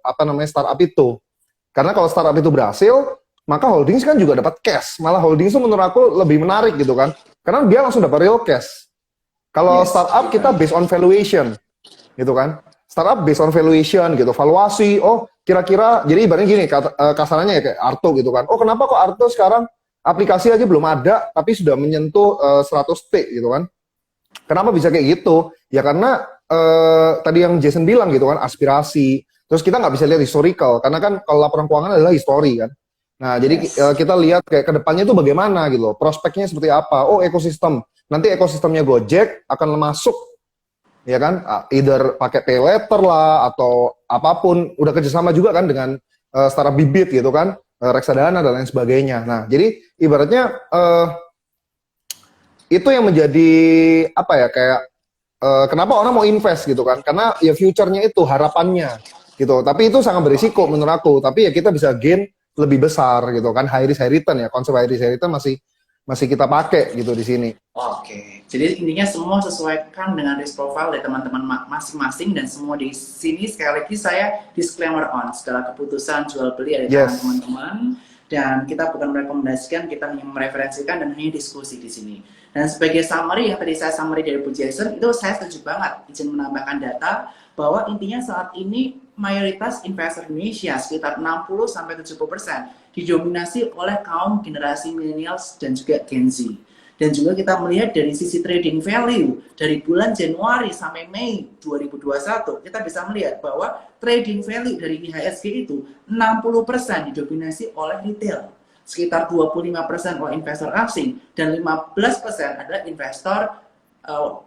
apa namanya startup itu. Karena kalau startup itu berhasil, maka holdings kan juga dapat cash. Malah holdings itu menurut aku lebih menarik gitu kan, karena dia langsung dapat real cash. Kalau startup kita based on valuation gitu kan. startup based on valuation gitu, valuasi. Oh, kira-kira jadi ibaratnya gini, kasarannya ya kayak Arto gitu kan. Oh, kenapa kok Arto sekarang aplikasi aja belum ada tapi sudah menyentuh 100T gitu kan? Kenapa bisa kayak gitu? Ya karena tadi yang Jason bilang gitu kan, aspirasi. Terus kita nggak bisa lihat historical, karena kan kalau laporan keuangan adalah histori kan. Nah, jadi kita lihat kayak ke depannya itu bagaimana gitu loh, prospeknya seperti apa. Oh, ekosistem. Nanti ekosistemnya Gojek akan masuk, ya kan, either pakai pay later lah, atau apapun. Udah kerjasama juga kan dengan startup bibit gitu kan, reksadana dan lain sebagainya. Nah, jadi ibaratnya itu yang menjadi apa ya, kayak kenapa orang mau invest gitu kan, karena ya future-nya itu harapannya gitu. Tapi itu sangat berisiko menurut aku, tapi ya kita bisa gain lebih besar gitu kan, high risk high return ya, konsep high risk high return masih kita pakai gitu di sini. Oke, jadi intinya semua sesuaikan dengan risk profile dari teman-teman masing-masing, dan semua di sini sekali lagi saya disclaimer on segala keputusan jual beli ada di tangan teman-teman, dan kita bukan merekomendasikan, kita hanya mereferensikan dan hanya diskusi di sini. Dan sebagai summary yang tadi saya summary dari Bu Jason, itu saya setuju banget, izin menambahkan data bahwa intinya saat ini mayoritas investor Indonesia sekitar 60-70% didominasi oleh kaum generasi millennials dan juga Gen Z. Dan juga kita melihat dari sisi trading value dari bulan Januari sampai Mei 2021, kita bisa melihat bahwa trading value dari IHSG itu 60% didominasi oleh retail, sekitar 25% oleh investor asing, dan 15% adalah investor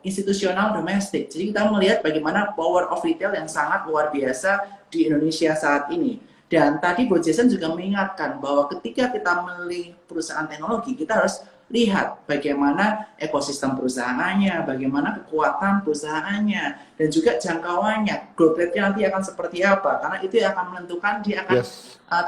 institusional domestik. Jadi kita melihat bagaimana power of retail yang sangat luar biasa di Indonesia saat ini. Dan tadi Bu Jason juga mengingatkan bahwa ketika kita memilih perusahaan teknologi, kita harus lihat bagaimana ekosistem perusahaannya, bagaimana kekuatan perusahaannya, dan juga jangkauannya, growth rate-nya nanti akan seperti apa, karena itu yang akan menentukan dia akan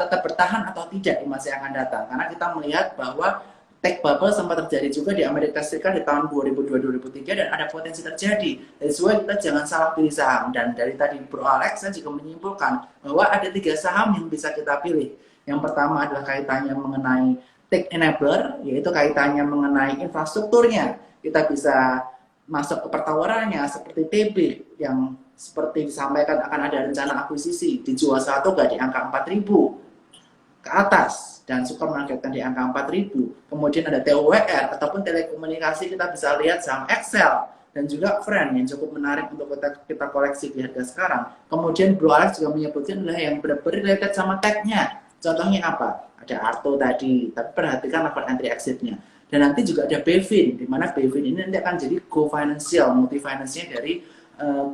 tetap bertahan atau tidak di masa yang akan datang. Karena kita melihat bahwa tech bubble sempat terjadi juga di Amerika Serikat di tahun 2002-2003 dan ada potensi terjadi. Dari semua kita jangan salah pilih saham. Dan dari tadi Bro Alex saya juga menyimpulkan bahwa ada 3 saham yang bisa kita pilih. Yang pertama adalah kaitannya mengenai tech enabler, yaitu kaitannya mengenai infrastrukturnya. Kita bisa masuk ke pertawarannya seperti TB yang seperti disampaikan akan ada rencana akuisisi, dijual satu di angka 4.000 ke atas, dan suka menargetkan di angka 4.000. Kemudian ada TOWR ataupun telekomunikasi, kita bisa lihat saham Excel dan juga Friend yang cukup menarik untuk kita koleksi di harga sekarang. Kemudian Bro Alex juga menyebutkan adalah yang benar-benar related sama tech-nya. Contohnya apa? Ada Arto tadi, tapi perhatikan level entry exit-nya. Dan nanti juga ada Bevin, di mana Bevin ini nanti akan jadi Go Financial, multi-finance-nya dari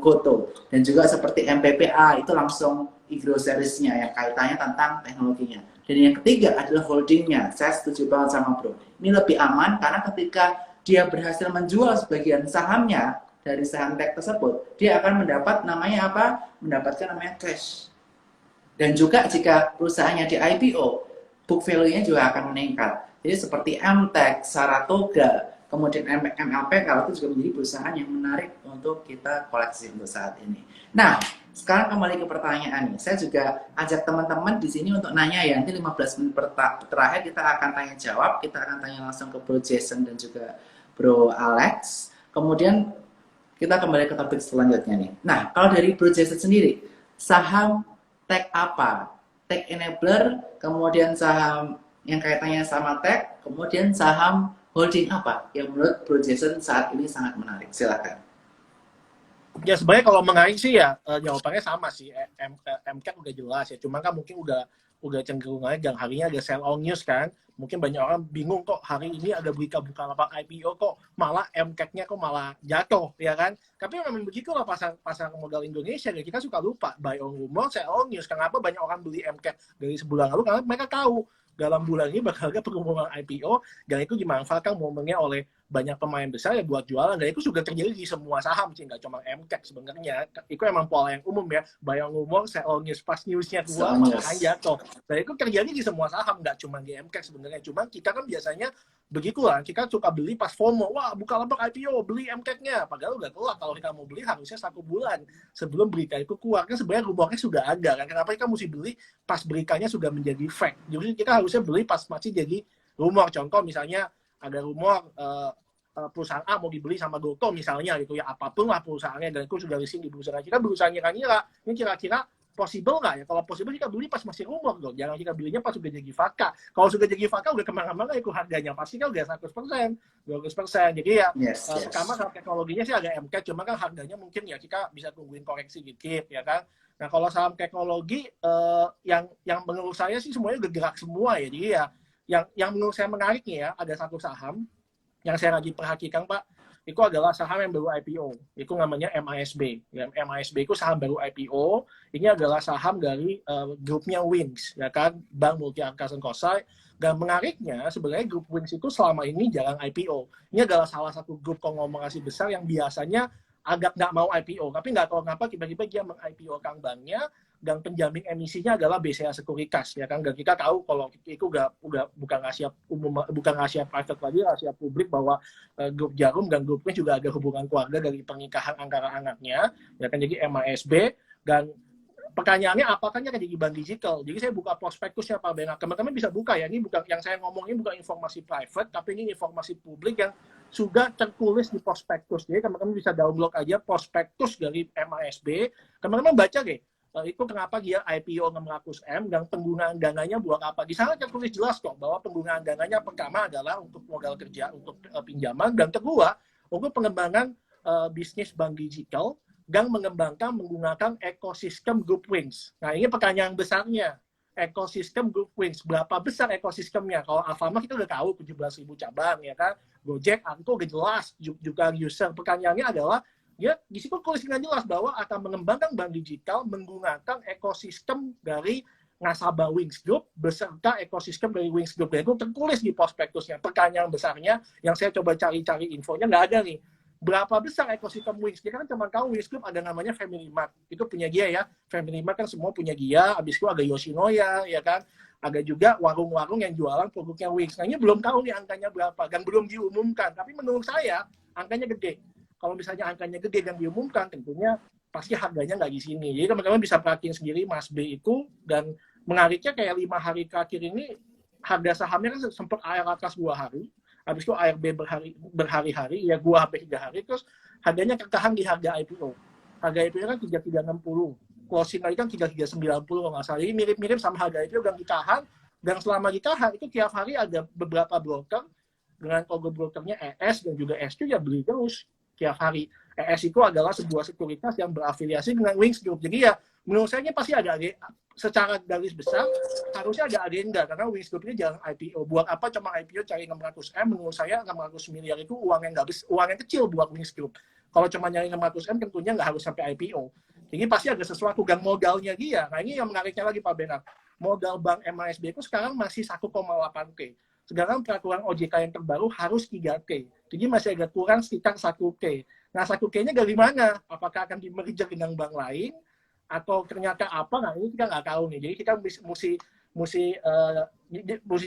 Goto. Dan juga seperti MPPA, itu langsung e-groceries-nya yang kaitannya tentang teknologinya. Dan yang ketiga adalah holdingnya. Saya setuju banget sama Bro. Ini lebih aman karena ketika dia berhasil menjual sebagian sahamnya dari saham tech tersebut, dia akan mendapat namanya apa? Mendapatkan namanya cash. Dan juga jika perusahaannya di IPO, book value-nya juga akan meningkat. Jadi seperti MTech, Saratoga, kemudian MLP, kalau itu juga menjadi perusahaan yang menarik untuk kita koleksi untuk saat ini. Nah, sekarang kembali ke pertanyaan nih. Saya juga ajak teman-teman di sini untuk nanya ya. Nanti 15 menit terakhir kita akan tanya jawab. Kita akan tanya langsung ke Bro Jason dan juga Bro Alex. Kemudian kita kembali ke topik selanjutnya nih. Nah, kalau dari Bro Jason sendiri, saham tech apa? Tech enabler, kemudian saham yang kaitannya sama tech, kemudian saham holding apa yang menurut Bro Jason saat ini sangat menarik? Silakan. Ya sebenarnya kalau menarik sih ya jawabannya sama sih. MCAP udah jelas ya. Cuma kan mungkin udah cenderung aja yang harinya ada sell on news kan. Mungkin banyak orang bingung kok hari ini ada berita Bukalapak IPO kok malah MCAP-nya kok malah jatuh ya kan. Tapi memang begitu lah pasar modal Indonesia ya. Kita suka lupa buy on rumor, sell on news. Kenapa banyak orang beli MCAP dari sebulan lalu? Karena mereka tahu dalam bulan ini bakal ada pengumuman IPO dan itu dimanfaatkan momennya oleh banyak pemain besar ya buat jualan, dan itu juga terjadi di semua saham sih, nggak cuma MCAP sebenarnya. Itu emang pola yang umum ya, bayang umum, sell news, pas newsnya keluar malah jatuh. Dan itu terjadi di semua saham, nggak cuma di MCAP sebenarnya. Cuma kita kan biasanya begitulah, kita suka beli pas FOMO, wah Bukalapak IPO, beli MCAP-nya, padahal udah keluar. Kalau kita mau beli harusnya 1 bulan sebelum berita itu keluar, kan sebenarnya rumornya sudah ada kan. Kenapa kita mesti beli pas beritanya sudah menjadi fact? Jadi kita harusnya beli pas masih jadi rumor. Contoh misalnya ada rumor perusahaan A mau dibeli sama Goto misalnya gitu ya, apapun lah perusahaannya, dan itu sudah listing di bursa. Kita berusaha ngira-ngira ini kira-kira possible nggak ya? Kalau possible kita beli pas masih rumor dong, jangan kita belinya pas sudah jadi fakta. Kalau sudah jadi fakta udah kemana-mana itu harganya pasti kan udah 100%, 200%. Jadi ya pertama kalau teknologinya sih agak MK, cuma kan harganya mungkin ya kita bisa tungguin koreksi dikit ya kan. Nah kalau saham teknologi yang menurut saya sih semuanya udah gerak semua ya. Jadi ya yang menurut saya menarik nih ya, ada satu saham yang saya lagi perhatikan Pak, itu adalah saham yang baru IPO. Itu namanya MASB. Ya, MASB itu saham baru IPO. Ini adalah saham dari grupnya Wings, ya kan, Bank Multi Angkasa Kosai. Dan menariknya sebenarnya grup Wings itu selama ini jarang IPO. Ini adalah salah satu grup konglomerasi besar yang biasanya agak nggak mau IPO, tapi nggak tahu kenapa tiba-tiba dia meng-IPO-kan banknya, dan penjamin emisinya adalah BCA Sekuritas, ya kan. Dan kita tahu kalau itu udah bukan rahasia umum, bukan rahasia private lagi, rahasia publik bahwa grup Jarum dan grupnya juga ada hubungan keluarga dari pernikahan antara anaknya, ya kan. Jadi MASB, dan pertanyaannya apakah ini akan jadi bank digital. Jadi saya buka prospektusnya Pak Benat, teman-teman bisa buka ya, ini bukan yang saya ngomongin, bukan informasi private, tapi ini informasi publik yang sudah tertulis di prospektus. Jadi teman-teman bisa download aja prospektus dari MASB, teman-teman baca deh. Itu kenapa dia IPO 600M dan penggunaan dananya buat apa. Di sana tertulis jelas kok bahwa penggunaan dananya pertama adalah untuk modal kerja, untuk pinjaman, dan kedua untuk pengembangan bisnis bank digital dan mengembangkan menggunakan ekosistem Group Wings. Nah ini pertanyaan besarnya, ekosistem Group Wings, berapa besar ekosistemnya? Kalau Alfamart kita udah tahu 17.000 cabang ya kan, Gojek, Angko udah jelas juga user. Pertanyaannya adalah ya di situ tulis dengan jelas bahwa akan mengembangkan bank digital menggunakan ekosistem dari nasabah Wings Group beserta ekosistem dari Wings Group. Dan itu tertulis di prospektusnya. Pertanyaan besarnya yang saya coba cari-cari infonya nggak ada nih. Berapa besar ekosistem Wings? Dia kan cuma tahu Wings Group ada namanya Family Mart. Itu punya dia ya. Family Mart kan semua punya dia. Habis itu ada Yoshinoya ya kan. Ada juga warung-warung yang jualan produknya Wings. Nah ini belum tahu nih angkanya berapa dan belum diumumkan. Tapi menurut saya angkanya gede. Kalau misalnya angkanya gede dan diumumkan, tentunya pasti harganya nggak di sini. Jadi teman-teman bisa perhatiin sendiri Mas B itu, dan menariknya kayak 5 hari terakhir ini harga sahamnya kan sempat air atas 2 hari, habis itu ARB berhari-hari, ya 2 sampai 3 hari, terus harganya ketahan di harga IPO. Harga IPO kan 3360, closing lagi kan 3390 kalau nggak salah. Jadi mirip-mirip sama harga IPO dan ditahan, dan selama ditahan itu tiap hari ada beberapa broker dengan logo brokernya ES dan juga SQ ya beli terus tiap hari. ES itu adalah sebuah sekuritas yang berafiliasi dengan Wings Group. Jadi ya menurut saya ini pasti ada secara garis besar harusnya ada agenda, karena Wings Group ini jangan IPO. Buat apa cuma IPO cari 600M? Menurut saya 600 miliar itu uang yang kecil buat Wings Group. Kalau cuma nyari 600M tentunya nggak harus sampai IPO. Jadi pasti ada sesuatu gang modalnya dia. Nah ini yang menariknya lagi Pak Benat. Modal bank MASB itu sekarang masih 1,8T. Sedangkan peraturan OJK yang terbaru harus 3T. Jadi masih agak kurang sekitar 1T. Nah 1T-nya dari mana? Apakah akan di-merger dengan bank lain? Atau ternyata apa? Nah ini kita nggak tahu nih. Jadi kita mesti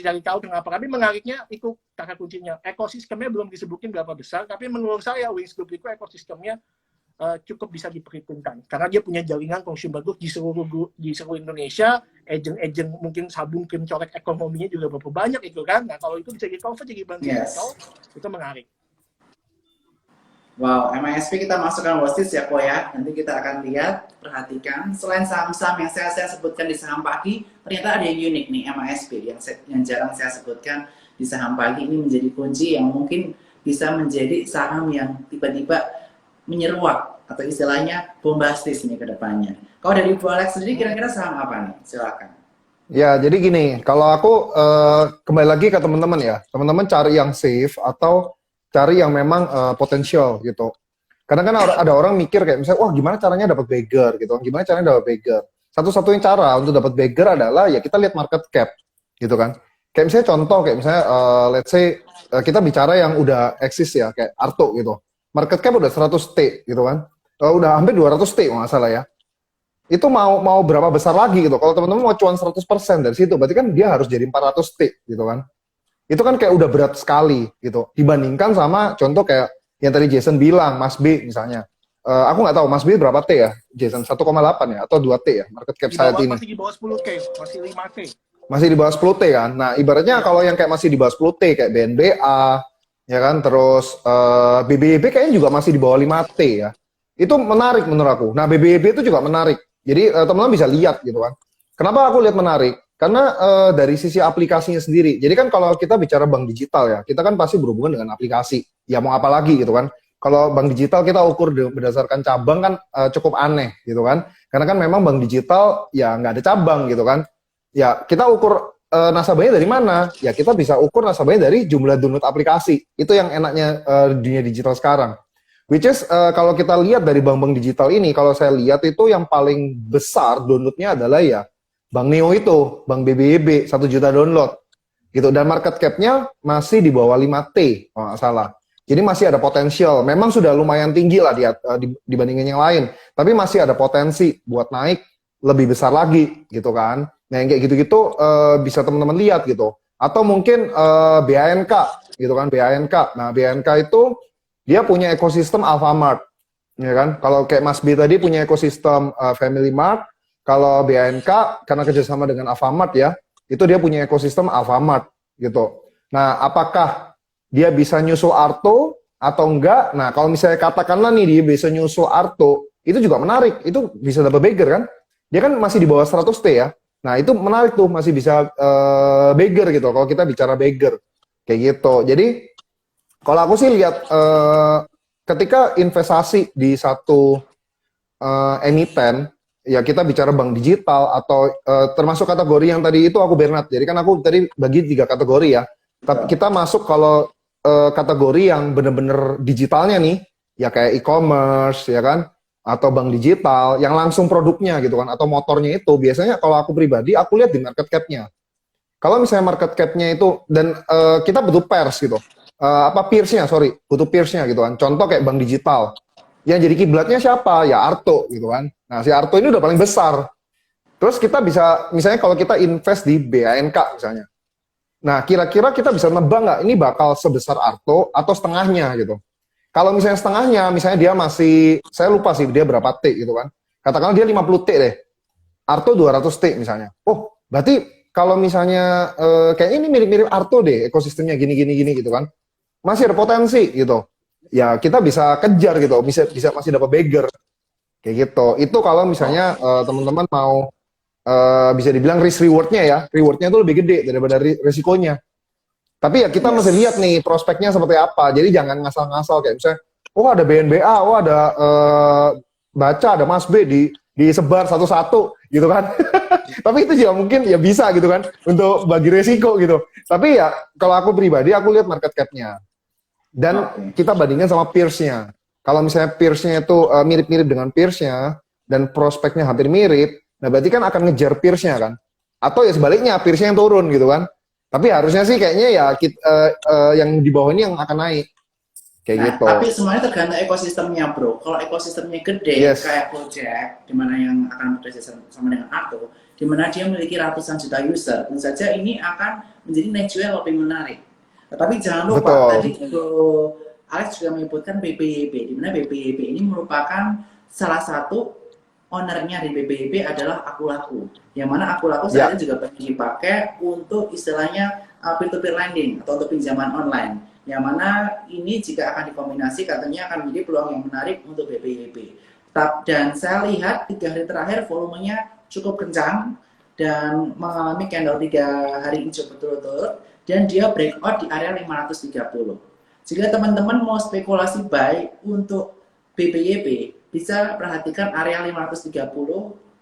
cari tahu kenapa. Tapi menariknya itu kata kuncinya. Ekosistemnya belum disebutin berapa besar. Tapi menurut saya Wings Group itu ekosistemnya cukup bisa diperhitungkan. Karena dia punya jaringan consumer goods di seluruh Indonesia. Agent mungkin sabung krim corek ekonominya juga berapa banyak itu kan. Nah kalau itu bisa di-cover jadi bank digital, itu menarik. Wow, MASB kita masukkan watchlist ya Ko ya. Nanti kita akan lihat, perhatikan. Selain saham-saham yang saya sebutkan di saham pagi, ternyata ada yang unik nih MASB yang jarang saya sebutkan di saham pagi. Ini menjadi kunci yang mungkin bisa menjadi saham yang tiba-tiba menyeruak atau istilahnya bombastis nih ke depannya. Kalau dari Bu Alex sendiri kira-kira saham apa nih? Silakan. Ya, jadi gini, kalau aku kembali lagi ke teman-teman ya. Teman-teman cari yang safe atau cari yang memang potensial gitu. Kadang kan ada orang mikir kayak misalnya, wah gimana caranya dapat beggar gitu. Gimana caranya dapat beggar? Satu-satunya cara untuk dapat beggar adalah ya kita lihat market cap gitu kan. Kayak misalnya contoh, kayak misalnya let's say kita bicara yang udah eksis ya, kayak Arto gitu. Market cap udah 100T gitu kan. Udah hampir 200T nggak salah ya. Itu mau berapa besar lagi gitu. Kalau teman-teman mau cuan 100% dari situ, berarti kan dia harus jadi 400T gitu kan. Itu kan kayak udah berat sekali gitu. Dibandingkan sama contoh kayak yang tadi Jason bilang, Mas B misalnya. Aku nggak tahu Mas B berapa T ya, Jason? 1,8 ya? Atau 2T ya market cap saat ini? Masih di bawah 10T, masih 5T. Masih di bawah 10T kan? Nah, ibaratnya kalau yang kayak masih di bawah 10T, kayak BNBA, ya kan? Terus BBYB kayaknya juga masih di bawah 5T ya. Itu menarik menurut aku. Nah, BBYB itu juga menarik. Jadi teman-teman bisa lihat gitu kan. Kenapa aku lihat menarik? Karena dari sisi aplikasinya sendiri. Jadi kan kalau kita bicara bank digital ya, kita kan pasti berhubungan dengan aplikasi. Ya mau apa lagi gitu kan. Kalau bank digital kita ukur berdasarkan cabang kan cukup aneh gitu kan. Karena kan memang bank digital ya nggak ada cabang gitu kan. Ya kita ukur nasabahnya dari mana? Ya kita bisa ukur nasabahnya dari jumlah download aplikasi. Itu yang enaknya dunia digital sekarang. Which is kalau kita lihat dari bank-bank digital ini, kalau saya lihat itu yang paling besar downloadnya adalah ya Bank Neo itu, Bank BBYB, 1 juta download. Gitu. Dan market cap-nya masih di bawah 5T, kalau nggak salah. Jadi masih ada potensial. Memang sudah lumayan tinggi lah dibandingin yang lain. Tapi masih ada potensi buat naik lebih besar lagi, gitu kan. Nah, yang kayak gitu-gitu bisa teman-teman lihat gitu. Atau mungkin BANK, gitu kan, BANK. Nah, BANK itu dia punya ekosistem Alfamart. Ya kan? Kalau kayak Mas B tadi punya ekosistem Family Mart, kalau BANK karena kerjasama dengan Alfamart ya, itu dia punya ekosistem Alfamart gitu. Nah, apakah dia bisa nyusul Arto atau enggak? Nah, kalau misalnya katakanlah nih dia bisa nyusul Arto, itu juga menarik. Itu bisa double bagger kan? Dia kan masih di bawah 100T ya. Nah, itu menarik tuh, masih bisa bagger gitu. Kalau kita bicara bagger kayak gitu. Jadi kalau aku sih lihat ketika investasi di satu emiten, ya kita bicara bank digital atau termasuk kategori yang tadi itu aku Bernard. Jadi kan aku tadi bagi 3 kategori ya. Tapi kita masuk kalau kategori yang bener-bener digitalnya nih, ya kayak e-commerce ya kan, atau bank digital yang langsung produknya gitu kan, atau motornya itu biasanya kalau aku pribadi aku lihat di market cap-nya. Kalau misalnya market cap-nya itu dan kita butuh pairs gitu, peers-nya sorry, butuh peers-nya gitu kan. Contoh kayak bank digital. Yang jadi kiblatnya siapa? Ya Arto gitu kan. Nah, si Arto ini udah paling besar. Terus kita bisa, misalnya kalau kita invest di BANK misalnya. Nah, kira-kira kita bisa nebak nggak ini bakal sebesar Arto atau setengahnya gitu. Kalau misalnya setengahnya, misalnya dia masih, saya lupa sih dia berapa T gitu kan. Katakanlah dia 50T deh. Arto 200T misalnya. Oh, berarti kalau misalnya kayak ini mirip-mirip Arto deh, ekosistemnya gini-gini gitu kan. Masih ada potensi gitu. Ya kita bisa kejar gitu, bisa masih dapat bagger kayak gitu. Itu kalau misalnya teman-teman mau bisa dibilang risk rewardnya ya, rewardnya itu lebih gede daripada risikonya. Tapi ya kita mesti lihat nih prospeknya seperti apa. Jadi jangan ngasal-ngasal kayak misalnya, oh ada BNBA, oh ada Baca, ada Mas B disebar satu-satu gitu kan. Tapi itu juga mungkin ya bisa gitu kan untuk bagi resiko gitu. Tapi ya kalau aku pribadi aku lihat market cap-nya. Dan kita bandingkan sama peers-nya. Kalau misalnya peers-nya itu mirip-mirip dengan peers-nya dan prospeknya hampir mirip, nah berarti kan akan ngejar peers-nya kan. Atau ya sebaliknya peers-nya yang turun gitu kan. Tapi harusnya sih kayaknya ya yang di bawah ini yang akan naik. Kayak gitu. Tapi semuanya tergantung ekosistemnya, bro. Kalau ekosistemnya gede kayak Gojek, di mana yang akan bekerja sama dengan Arto, di mana dia memiliki ratusan juta user, tentu saja ini akan menjadi natural lebih menarik. Tetapi jangan lupa, tadi Alex juga menyebutkan BBYB, di mana BBYB ini merupakan salah satu ownernya di BBYB adalah Akulaku. Yang mana Akulaku saat ini juga banyak dipakai untuk istilahnya peer-to-peer lending atau untuk pinjaman online. Yang mana ini jika akan dikombinasi katanya akan menjadi peluang yang menarik untuk BBYB. Dan saya lihat 3 hari terakhir volumenya cukup kencang dan mengalami candle 3 hari hijau berturut-turut. Dan dia breakout di area 530. Jika teman-teman mau spekulasi buy untuk BBYB, bisa perhatikan area 530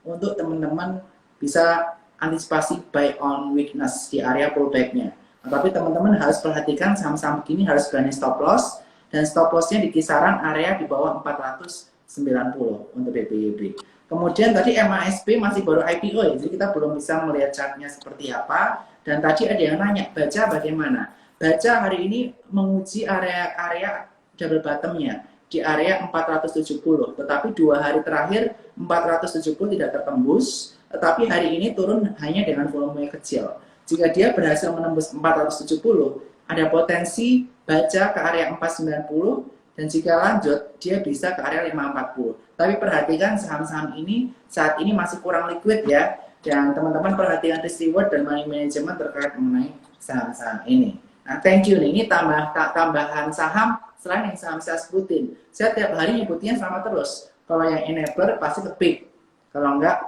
untuk teman-teman bisa antisipasi buy on weakness di area pullback-nya. Tapi teman-teman harus perhatikan saham-saham begini harus berani stop loss, dan stop loss-nya di kisaran area di bawah 490 untuk BBYB. Kemudian tadi MASB masih baru IPO ya, jadi kita belum bisa melihat chartnya seperti apa. Dan tadi ada yang nanya, Baca bagaimana? Baca hari ini menguji area double bottom-nya di area 470, tetapi 2 hari terakhir 470 tidak tertembus, tetapi hari ini turun hanya dengan volume kecil. Jika dia berhasil menembus 470, ada potensi Baca ke area 490, dan jika lanjut, dia bisa ke area 540. Tapi perhatikan saham-saham ini saat ini masih kurang liquid ya. Dan teman-teman perhatikan risk reward dan money management terkait mengenai saham-saham ini. Nah, thank you nih. Ini tambahan saham selain yang saham saya sebutin. Saya tiap hari nyebutinnya sama terus. Kalau yang enabler pasti Tepik. Kalau enggak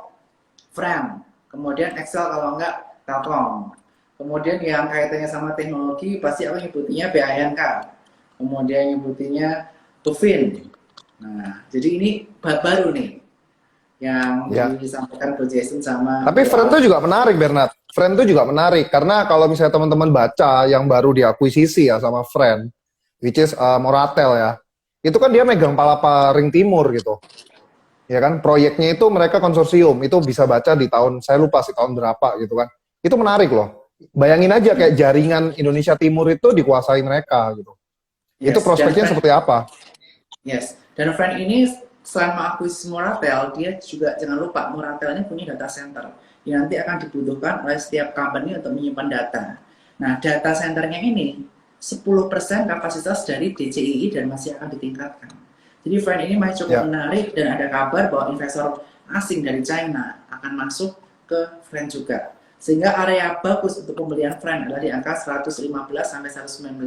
Friend. Kemudian Excel kalau enggak Telkom. Kemudian yang kaitannya sama teknologi pasti aku nyebutinnya BANK. Kemudian nyebutinnya Tufin. Nah, jadi ini baru nih yang disampaikan Bro Jason sama. Tapi Friend tuh juga menarik, Bernard. Friend tuh juga menarik karena kalau misalnya teman-teman baca yang baru diakuisisi ya sama Friend, which is Moratel ya, itu kan dia megang Palapa Ring Timur gitu. Ya kan, proyeknya itu mereka konsorsium, itu bisa baca di tahun, saya lupa sih tahun berapa gitu kan. Itu menarik loh. Bayangin aja kayak jaringan Indonesia Timur itu dikuasai mereka gitu. Yes, itu prospeknya seperti apa? Yes, dan Friend ini selain mengakuisisi Moratel, dia juga jangan lupa Moratel ini punya data center yang nanti akan dibutuhkan oleh setiap company untuk menyimpan data. Nah, data centernya ini 10% kapasitas dari DCII dan masih akan ditingkatkan. Jadi Friend ini masih cukup menarik dan ada kabar bahwa investor asing dari China akan masuk ke Friend juga. Sehingga area bagus untuk pembelian Friend adalah di angka 115 sampai 119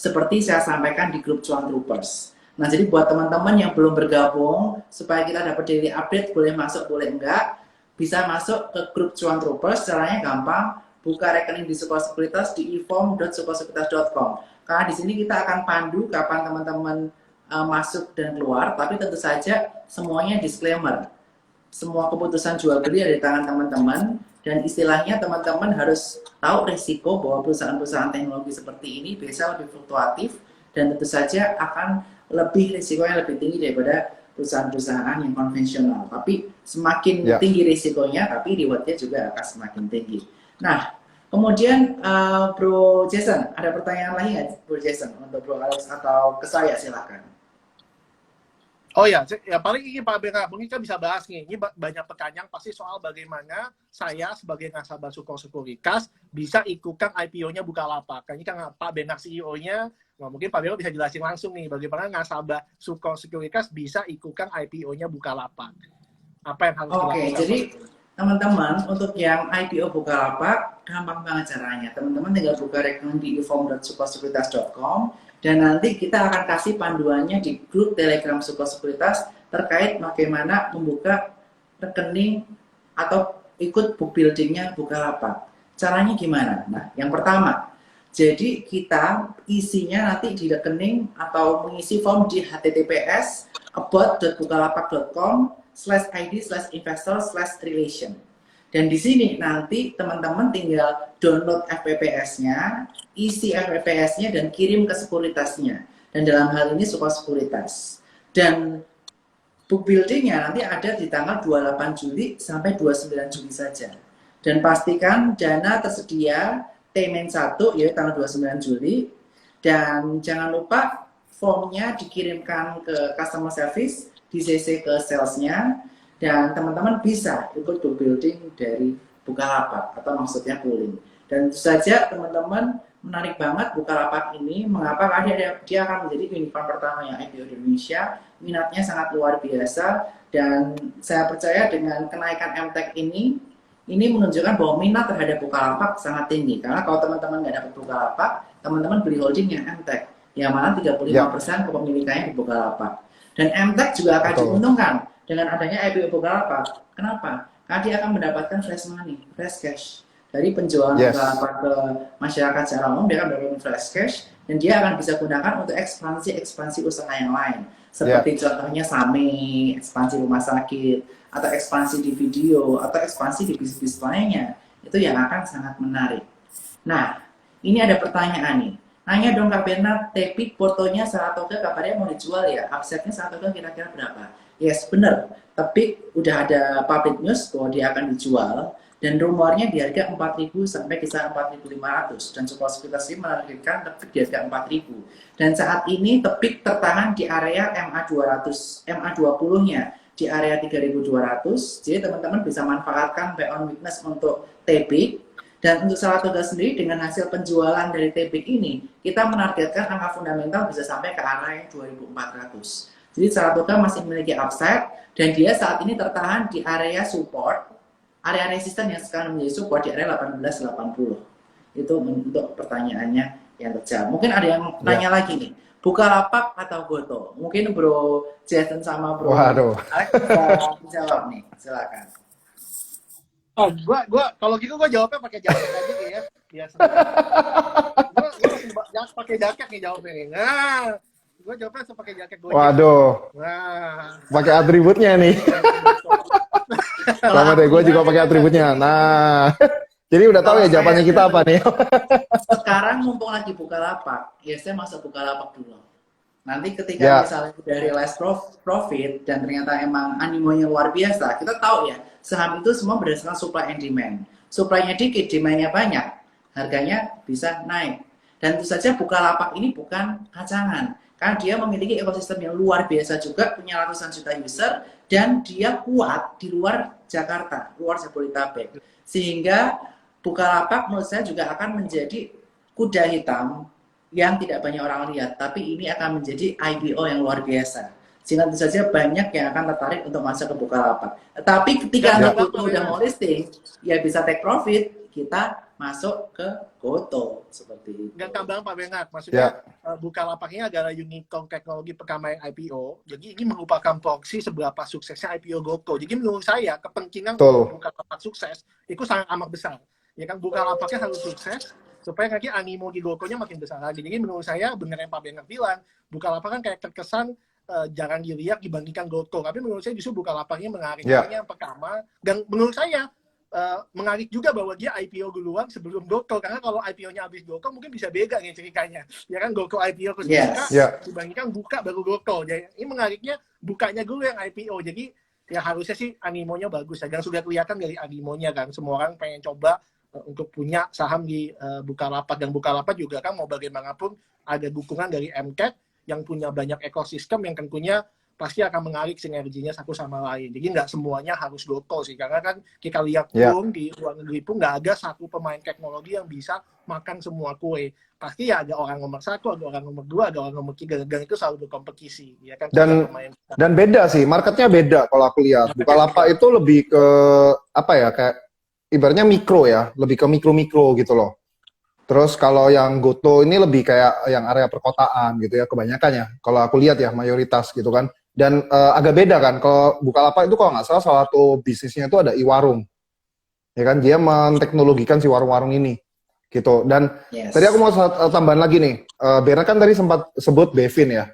seperti saya sampaikan di grup Cuan Troopers. Nah, jadi buat teman-teman yang belum bergabung, supaya kita dapat daily update, boleh masuk, boleh enggak, bisa masuk ke grup Cuan Troopers. Caranya gampang, buka rekening di Suko Sekuritas di e-form.sukosekuritas.com. Karena di sini kita akan pandu kapan teman-teman masuk dan keluar, tapi tentu saja semuanya disclaimer. Semua keputusan jual beli ada di tangan teman-teman, dan istilahnya teman-teman harus tahu risiko bahwa perusahaan-perusahaan teknologi seperti ini biasa lebih fluktuatif, dan tentu saja akan lebih risikonya lebih tinggi daripada perusahaan-perusahaan yang konvensional. Tapi semakin tinggi risikonya, tapi rewardnya juga akan semakin tinggi. Nah, kemudian Bro Jason, ada pertanyaan lagi nggak Bro Jason untuk Bro Alex atau ke saya, silakan. Oh ya paling ini Pak Bera, mungkin kita bisa bahas nih. Ini banyak pertanyaan pasti soal bagaimana saya sebagai nasabah Suko Sekuritas bisa ikutkan IPO-nya Bukalapak. Ini kan Pak Benar CEO-nya, mungkin Pak Bera bisa jelasin langsung nih bagaimana nasabah Suko Sekuritas bisa ikutkan IPO-nya Bukalapak. Apa yang harus dilakukan? Oke, jadi teman-teman untuk yang IPO Bukalapak gampang banget caranya. Teman-teman tinggal buka rekening di e-form.sukosekuritas.com. Dan nanti kita akan kasih panduannya di grup Telegram Suko Sekuritas terkait bagaimana membuka rekening atau ikut book buildingnya Bukalapak. Caranya gimana? Nah, yang pertama, jadi kita isinya nanti di rekening atau mengisi form di https about.bukalapak.com/id/investor/relation. Dan di sini nanti teman-teman tinggal download FPPS-nya, isi FPPS-nya dan kirim ke sekuritasnya. Dan dalam hal ini Suko Sekuritas. Dan book building-nya nanti ada di tanggal 28 Juli sampai 29 Juli saja. Dan pastikan dana tersedia T-1 yaitu tanggal 29 Juli. Dan jangan lupa formnya dikirimkan ke customer service, di CC ke salesnya. Dan teman-teman bisa ikut book building dari Bukalapak atau maksudnya pooling. Dan tentu saja teman-teman menarik banget Bukalapak ini. Mengapa? Karena dia akan menjadi unicorn pertama yang IPO di Indonesia. Minatnya sangat luar biasa. Dan saya percaya dengan kenaikan MTEK ini menunjukkan bahwa minat terhadap Bukalapak sangat tinggi. Karena kalau teman-teman nggak dapat Bukalapak, teman-teman beli holding yang MTEK. Yang mana 35% kepemilikannya di Bukalapak. Dan MTEK juga akan diuntungkan dengan adanya IPO Bukalapak. Kenapa? Karena dia akan mendapatkan fresh money, fresh cash. Dari penjualan Bukalapak ke masyarakat secara umum, dia akan mendapatkan fresh cash, dan dia akan bisa gunakan untuk ekspansi usaha yang lain. Seperti contohnya SAME, ekspansi rumah sakit, atau ekspansi di video, atau ekspansi di bisnis lainnya. Itu yang akan sangat menarik. Nah, ini ada pertanyaan nih. Nanya dong Kak Bernard, Tepik fotonya Saratoga kabarnya mau dijual ya? Upsetnya Saratoga kira-kira berapa? Yes, benar. Tapi udah ada public news bahwa dia akan dijual, dan rumornya di harga 4.000 sampai kisar 4.500, dan Suko Sekuritas ini menargetkan Tepik di harga 4.000. Dan saat ini Tepik tertahan di area MA20-nya di area 3.200. Jadi teman-teman bisa manfaatkan buy on weakness untuk Tepik. Dan untuk Saratoga sendiri dengan hasil penjualan dari Tepik ini, kita menargetkan angka fundamental bisa sampai ke area 2.400. Jadi Saratoga masih memiliki upside, dan dia saat ini tertahan di area support, area resisten yang sekarang menjadi support di area 1880. Itu untuk pertanyaannya yang terjawab. Mungkin ada yang Ya. nanya lagi nih, Bukalapak atau Goto? Mungkin Bro Jason sama Bro Waduh. Alex bisa jawab nih, silakan. Oh, gua kalau gitu gua jawabnya pakai jaket aja nih ya. Biasa. Gua masih pakai jaket nih jawabnya nih. Nah, gua jawabnya langsung pakai jaket Gojek. Waduh. Nah, Pakai atributnya nih. Sama deh, gue juga pakai atributnya. Nah, jadi udah tahu ya jawabannya kita apa nih? Sekarang mumpung lagi Bukalapak, ya saya masuk Bukalapak dulu. Nanti ketika Ya. misalnya udah realize profit dan ternyata emang animonya luar biasa, kita tahu ya, saham itu semua berdasarkan supply and demand. Supply-nya dikit, demand-nya banyak, harganya bisa naik. Dan tentu saja Bukalapak ini bukan kacangan, karena dia memiliki ekosistem yang luar biasa juga, punya ratusan juta user, dan dia kuat di luar Jakarta, luar Jabodetabek. Sehingga Bukalapak menurut saya juga akan menjadi kuda hitam yang tidak banyak orang lihat, tapi ini akan menjadi IPO yang luar biasa. Sehingga tentu saja banyak yang akan tertarik untuk masuk ke Bukalapak. Tapi ketika Ya. Goto udah mau listing, ya bisa take profit, kita masuk ke Goto seperti itu. Gak tambang Pak Bernard, Ya. maksudnya Bukalapaknya adalah unicorn teknologi pertama yang IPO. Jadi ini merupakan proksi seberapa suksesnya IPO Goto. Jadi menurut saya kepentingan Betul. untuk Bukalapak sukses itu sangat amat besar. Ya kan Bukalapaknya harus sukses supaya nanti animo di Gotonya makin besar lagi. Jadi menurut saya benar yang Pak Bernard bilang, Bukalapak kan kayak terkesan jarang dilihat dibandingkan Goto. Tapi menurut saya justru Bukalapaknya menarik. Ya. Yang pertama, dan menurut saya menarik juga bahwa dia IPO duluan sebelum Goto, karena kalau IPO-nya habis Goto mungkin bisa beda nih ceritanya. Ya kan Goto IPO terus buka, Ya. dibandingkan buka baru Goto. Jadi ini menariknya bukanya dulu yang IPO. Jadi ya harusnya sih animonya bagus ya. Dan sudah kelihatan dari animonya kan, semua orang pengen coba untuk punya saham di Bukalapak, dan Bukalapak juga kan mau bagaimanapun ada dukungan dari MCAT yang punya banyak ekosistem yang tentunya pasti akan menarik sinerginya satu sama lain. Jadi nggak semuanya harus Goto sih, karena kan kita lihat Ya. pun di luar negeri pun nggak ada satu pemain teknologi yang bisa makan semua kue. Pasti ya ada orang nomor 1, ada orang nomor 2, ada orang nomor 3, dan itu selalu berkompetisi. Ya kan, Dan beda sih, marketnya beda kalau aku lihat. Bukalapak itu lebih ke apa ya, kayak ibaratnya mikro ya, lebih ke mikro-mikro gitu loh. Terus kalau yang Goto ini lebih kayak yang area perkotaan gitu ya, kebanyakan ya. Kalau aku lihat ya, mayoritas gitu kan. Dan agak beda kan, kalau Bukalapak itu kalau nggak salah satu bisnisnya itu ada e-warung. Ya kan, dia menteknologikan si warung-warung ini. Gitu. Dan Yes. tadi aku mau tambahan lagi nih. Bera kan tadi sempat sebut Bevin ya.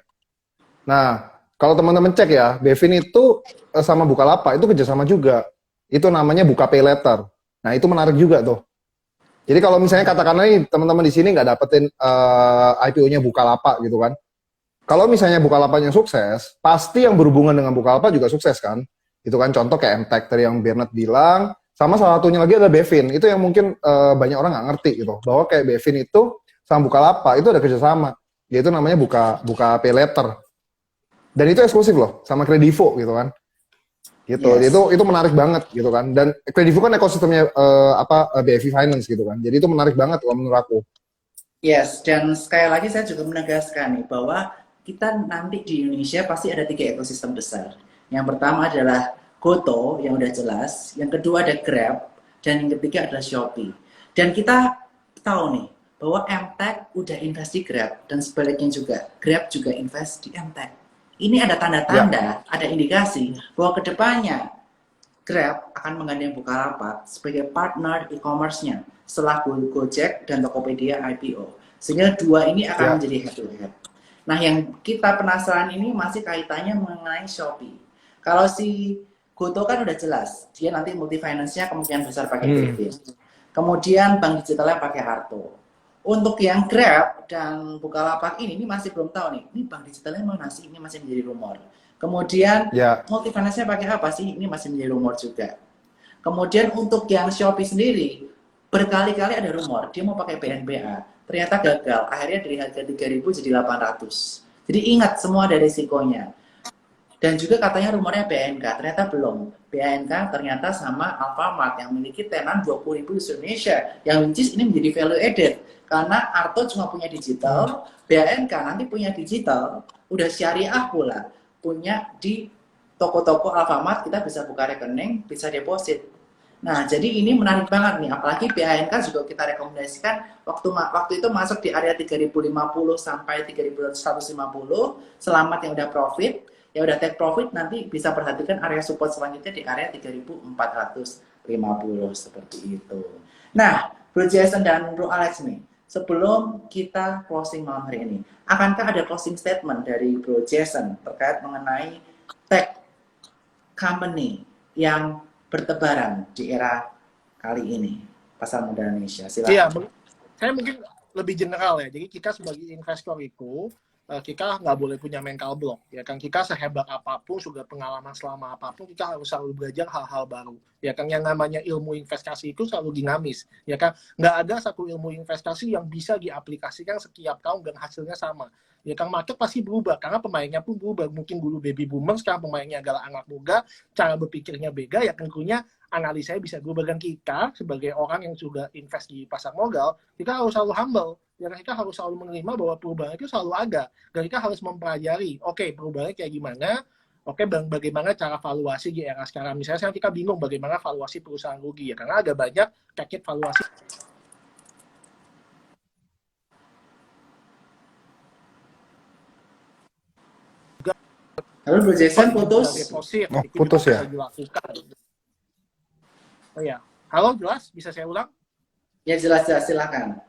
Nah, kalau teman-teman cek ya, Bevin itu sama Bukalapak itu kerjasama juga. Itu namanya Buka Pay Later. Nah, itu menarik juga tuh. Jadi kalau misalnya katakanlah nih teman-teman di sini nggak dapetin IPO-nya Bukalapak gitu kan. Kalau misalnya Bukalapaknya sukses, pasti yang berhubungan dengan Bukalapak juga sukses kan. Itu kan contoh kayak MTech tadi yang Bernard bilang. Sama salah satunya lagi ada Bevin. Itu yang mungkin banyak orang nggak ngerti gitu. Bahwa kayak Bevin itu sama Bukalapak itu ada kerjasama. Yaitu namanya Buka Pay Later. Dan itu eksklusif loh, sama Kredivo gitu kan. Gitu. Yes. Itu menarik banget gitu kan. Dan Kredivo kan ekosistemnya BFI Finance gitu kan. Jadi itu menarik banget kalau menurut aku. Yes, dan sekali lagi saya juga menegaskan nih bahwa kita nanti di Indonesia pasti ada 3 ekosistem besar. Yang pertama adalah Goto yang udah jelas, yang kedua ada Grab, dan yang ketiga adalah Shopee. Dan kita tahu nih bahwa MTech udah invest di Grab, dan sebaliknya juga Grab juga invest di MTech. Ini ada tanda-tanda, ada indikasi bahwa kedepannya Grab akan menggandeng Bukalapak sebagai partner e-commerce-nya setelah Gojek dan Tokopedia IPO. Sehingga dua ini akan menjadi head to head. Nah, yang kita penasaran ini masih kaitannya mengenai Shopee. Kalau si Goto kan udah jelas, dia nanti multi finance-nya kemungkinan besar pakai Bevin. Kemudian bank digitalnya pakai Harto. Untuk yang Grab dan Bukalapak ini masih belum tahu nih, ini bank digitalnya mana sih? Ini masih menjadi rumor. Kemudian multi finance-nya pakai apa sih? Ini masih menjadi rumor juga. Kemudian untuk yang Shopee sendiri, berkali-kali ada rumor, dia mau pakai BNPA. Ternyata gagal, akhirnya dari harga 3.000 jadi 800. Jadi ingat semua ada risikonya. Dan juga katanya rumornya BNK, ternyata belum. BNK ternyata sama Alfamart yang memiliki tenan 20.000 di Indonesia. Yang which is ini menjadi value added. Karena Arto cuma punya digital, BNK nanti punya digital, udah syariah pula. Punya di toko-toko Alfamart kita bisa buka rekening, bisa deposit. Nah, jadi ini menarik banget nih, apalagi BANK juga kita rekomendasikan waktu itu masuk di area 3050 sampai 3150, selamat yang udah profit, yang udah take profit nanti bisa perhatikan area support selanjutnya di area 3450 seperti itu. Nah, Bro Jason dan Bro Alex nih, sebelum kita closing malam hari ini, akankah ada closing statement dari Bro Jason terkait mengenai tech company yang bertebaran di era kali ini, pasar modal Indonesia? Iya, Silakan. saya mungkin lebih general ya. Jadi kita sebagai investor itu kita nggak boleh punya mental block, ya kan? Kita sehebat apapun, sudah pengalaman selama apapun, kita harus selalu belajar hal-hal baru, ya kan? Yang namanya ilmu investasi itu selalu dinamis, ya kan? Nggak ada satu ilmu investasi yang bisa diaplikasikan setiap tahun dan hasilnya sama, ya kan? Market pasti berubah, karena pemainnya pun berubah. Mungkin dulu baby boomer, sekarang pemainnya adalah anak muda, cara berpikirnya beda, ya tentunya analisanya bisa berubah. Dan kita sebagai orang yang juga invest di pasar modal, kita harus selalu humble. Ya, kita harus selalu menerima bahwa perubahan itu selalu ada. Dan kita harus mempelajari, oke, perubahannya kayak gimana, oke, bagaimana cara valuasi di era sekarang. Misalnya sekarang kita bingung bagaimana valuasi perusahaan rugi, ya, karena ada banyak teknik valuasi. Halo Bro Jason, putus. Deposit, Oh, itu putus juga ya? bisa dilakukan. Oh ya, halo, jelas? Bisa saya ulang? Ya jelas-jelas, silakan.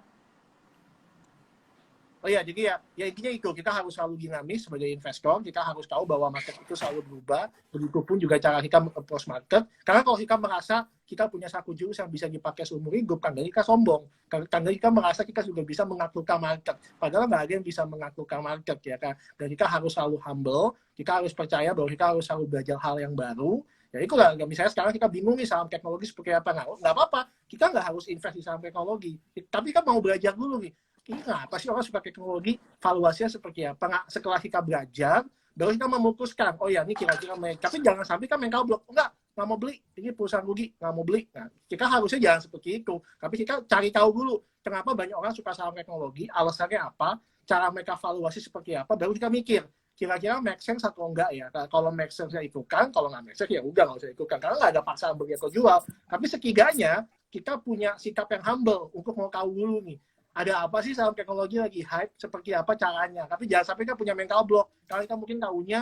Oh iya, jadi ya intinya itu, kita harus selalu dinamis sebagai investor, kita harus tahu bahwa market itu selalu berubah, begitupun juga cara kita meng-approach market, karena kalau kita merasa kita punya satu jurus yang bisa dipakai seumur hidup, kan kita sombong, kan kita merasa kita juga bisa menaklukkan market, padahal nggak ada yang bisa menaklukkan market, ya kan, dan kita harus selalu humble, kita harus percaya bahwa kita harus selalu belajar hal yang baru, ya itu lah, misalnya sekarang kita bingung nih saham teknologi seperti apa, nggak apa-apa, kita nggak harus invest di saham teknologi, tapi kita mau belajar dulu nih, ini kenapa sih orang suka teknologi, valuasinya seperti apa? Setelah kita belajar, baru kita memutuskan, oh ya ini kira-kira tapi jangan sampai kan mental block, nggak mau beli, ini perusahaan rugi, nggak mau beli. Nah, kita harusnya jangan seperti itu, tapi kita cari tahu dulu, kenapa banyak orang suka saham teknologi, alasannya apa, cara mereka valuasi seperti apa, baru kita mikir, kira-kira make sense atau enggak ya. Kalau make sense ya ikutan, kalau nggak make sense ya udah nggak usah ikutan, karena nggak ada paksaan beli atau jual. Tapi setidaknya kita punya sikap yang humble untuk mau tahu dulu nih, ada apa sih saham teknologi lagi hype, seperti apa caranya. Tapi jangan sampai kan punya mental block. Kalau kita mungkin tahunya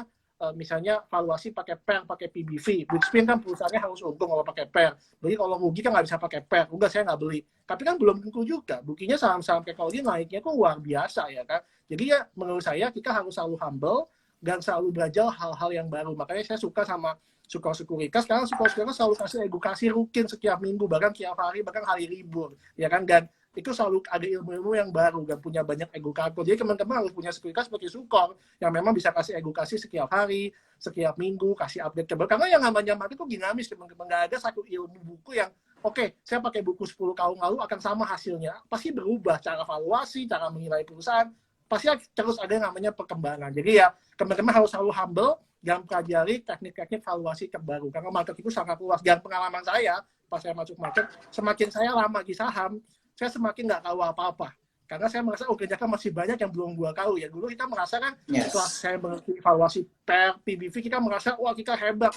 misalnya valuasi pakai PER, pakai PBV. Bridgespin kan perusahaannya harus untung kalau pakai PER. Jadi kalau rugi kan nggak bisa pakai PER. Udah saya nggak beli. Tapi kan belum tentu juga. Buktinya saham-saham teknologi naiknya kok luar biasa ya kan. Jadi ya menurut saya kita harus selalu humble dan selalu belajar hal-hal yang baru. Makanya saya suka sama Sukor Sekuritas, karena Sukor Sekuritas selalu kasih edukasi rutin setiap minggu, bahkan tiap hari, bahkan hari libur. Ya kan, dan itu selalu ada ilmu-ilmu yang baru dan punya banyak edukator. Jadi teman-teman harus punya sekuritas seperti Sukor yang memang bisa kasih edukasi setiap hari, setiap minggu, kasih update terbaru. Karena yang namanya market itu dinamis, teman-teman. Nggak ada satu ilmu buku yang oke, saya pakai buku 10 tahun lalu akan sama hasilnya. Pasti berubah cara valuasi, cara menilai perusahaan. Pasti terus ada yang namanya perkembangan. Jadi ya teman-teman harus selalu humble dan pelajari teknik-teknik valuasi terbaru. Karena market itu sangat luas. Dan pengalaman saya pas saya masuk market, semakin saya lama di saham, saya semakin nggak tahu apa-apa. Karena saya merasa, kerja masih banyak yang belum gua tahu ya. Dulu kita merasa kan, setelah saya mengerti valuasi PER, PBV, kita merasa, wah kita hebat,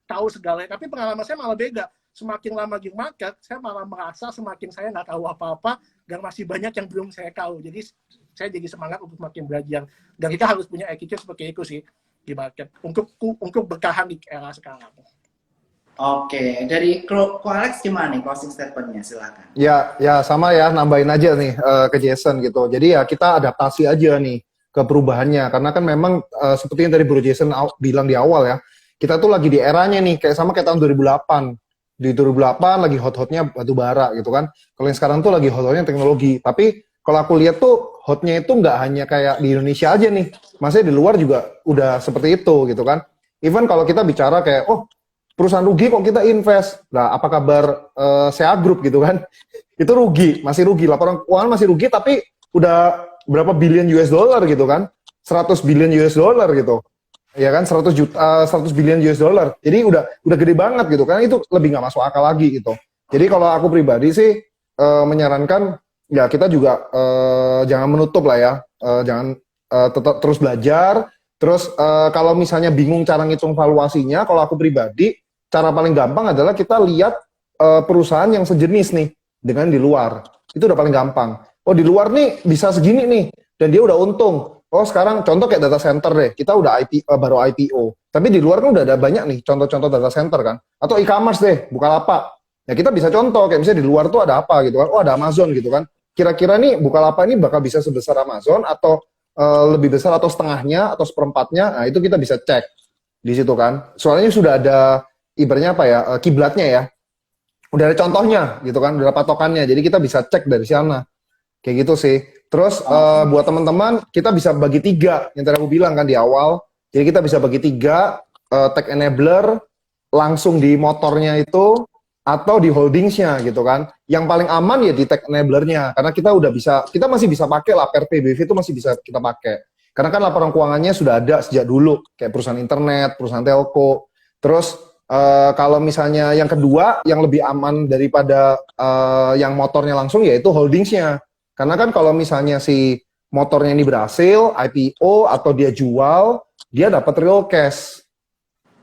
tahu segalanya. Tapi pengalaman saya malah beda. Semakin lama di market, saya malah merasa semakin saya nggak tahu apa-apa, dan masih banyak yang belum saya tahu. Jadi saya jadi semangat untuk makin belajar. Dan kita harus punya attitude seperti itu sih di market. Untuk bertahan di era sekarang. Oke, dari Ko Alex gimana nih closing statement-nya? Silakan. Ya sama ya, nambahin aja nih ke Jason gitu. Jadi ya kita adaptasi aja nih ke perubahannya. Karena kan memang seperti yang tadi Bro Jason bilang di awal ya, kita tuh lagi di eranya nih, kayak tahun 2008. Di 2008 lagi hot-hotnya batu bara gitu kan. Kalau yang sekarang tuh lagi hot-hotnya teknologi. Tapi kalau aku lihat tuh hotnya itu nggak hanya kayak di Indonesia aja nih. Maksudnya di luar juga udah seperti itu gitu kan. Even kalau kita bicara kayak, perusahaan rugi kok kita invest. Nah, apa kabar SEA Group gitu kan? Itu rugi, masih rugi. Laporan keuangan masih rugi, tapi udah berapa billion US dollar gitu kan? 100 billion US dollar gitu. Ya kan, 100 billion US dollar. Jadi udah gede banget gitu. Karena itu lebih nggak masuk akal lagi gitu. Jadi kalau aku pribadi sih menyarankan, ya kita juga jangan menutup lah ya. Jangan tetap terus belajar. Terus kalau misalnya bingung cara ngitung valuasinya, kalau aku pribadi, cara paling gampang adalah kita lihat perusahaan yang sejenis nih dengan di luar. Itu udah paling gampang. Oh, di luar nih bisa segini nih dan dia udah untung. Oh, sekarang contoh kayak data center deh. Kita udah baru IPO. Tapi di luar kan udah ada banyak nih contoh-contoh data center kan. Atau e-commerce deh, Bukalapak. Ya kita bisa contoh kayak misalnya di luar tuh ada apa gitu kan. Oh, ada Amazon gitu kan. Kira-kira nih Bukalapak ini bakal bisa sebesar Amazon atau lebih besar atau setengahnya atau seperempatnya. Nah, itu kita bisa cek di situ kan. Soalnya sudah ada ibaratnya apa ya? Kiblatnya ya. Udah ada contohnya gitu kan, udah ada patokannya. Jadi kita bisa cek dari sana. Kayak gitu sih. Terus buat teman-teman, kita bisa bagi 3 yang tadi aku bilang kan di awal. Jadi kita bisa bagi 3 tech enabler langsung di motornya itu atau di holdingsnya gitu kan. Yang paling aman ya di tech enablernya karena kita udah bisa, kita masih bisa pakai lah PRPBV itu masih bisa kita pakai. Karena kan laporan keuangannya sudah ada sejak dulu kayak perusahaan internet, perusahaan telco. Terus kalau misalnya yang kedua yang lebih aman daripada yang motornya langsung yaitu holdingsnya. Karena kan kalau misalnya si motornya ini berhasil, IPO atau dia jual, dia dapat real cash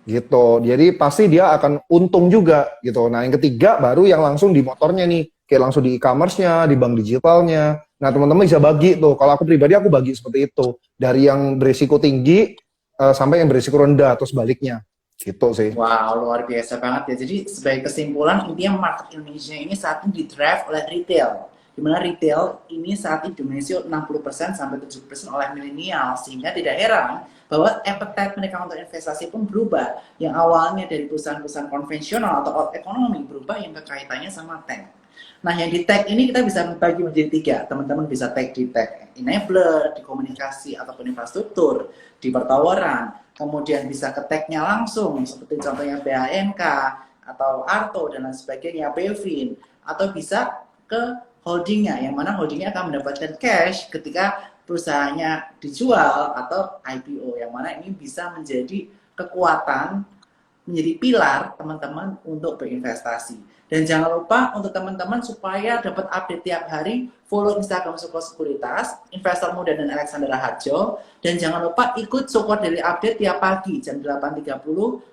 gitu. Jadi pasti dia akan untung juga gitu. Nah yang ketiga baru yang langsung di motornya nih, kayak langsung di e-commerce-nya, di bank digitalnya. Nah teman-teman bisa bagi tuh. Kalau aku pribadi aku bagi seperti itu. Dari yang berisiko tinggi sampai yang berisiko rendah atau sebaliknya. Gitu sih. Wow, luar biasa banget ya. Jadi sebagai kesimpulan, intinya market Indonesia ini saat ini di-drive oleh retail. Di mana retail ini saat ini dimensi 60% sampai 70% oleh milenial. Sehingga tidak heran bahwa appetite mereka untuk investasi pun berubah. Yang awalnya dari perusahaan-perusahaan konvensional atau old economy berubah yang kekaitannya sama tech. Nah, yang di tech ini kita bisa bagi menjadi 3. Teman-teman bisa tech di tech enabler, di komunikasi ataupun infrastruktur, di pertawaran. Kemudian bisa ke tech-nya langsung, seperti contohnya BANK, atau Arto, dan lain sebagainya, Bevin. Atau bisa ke holdingnya, yang mana holdingnya akan mendapatkan cash ketika perusahaannya dijual atau IPO, yang mana ini bisa menjadi kekuatan, menjadi pilar teman-teman untuk berinvestasi. Dan jangan lupa untuk teman-teman supaya dapat update tiap hari, follow Instagram Suko Sekuritas, Investor Muda dan Alexandra Harjo. Dan jangan lupa ikut support dari update tiap pagi jam 8.30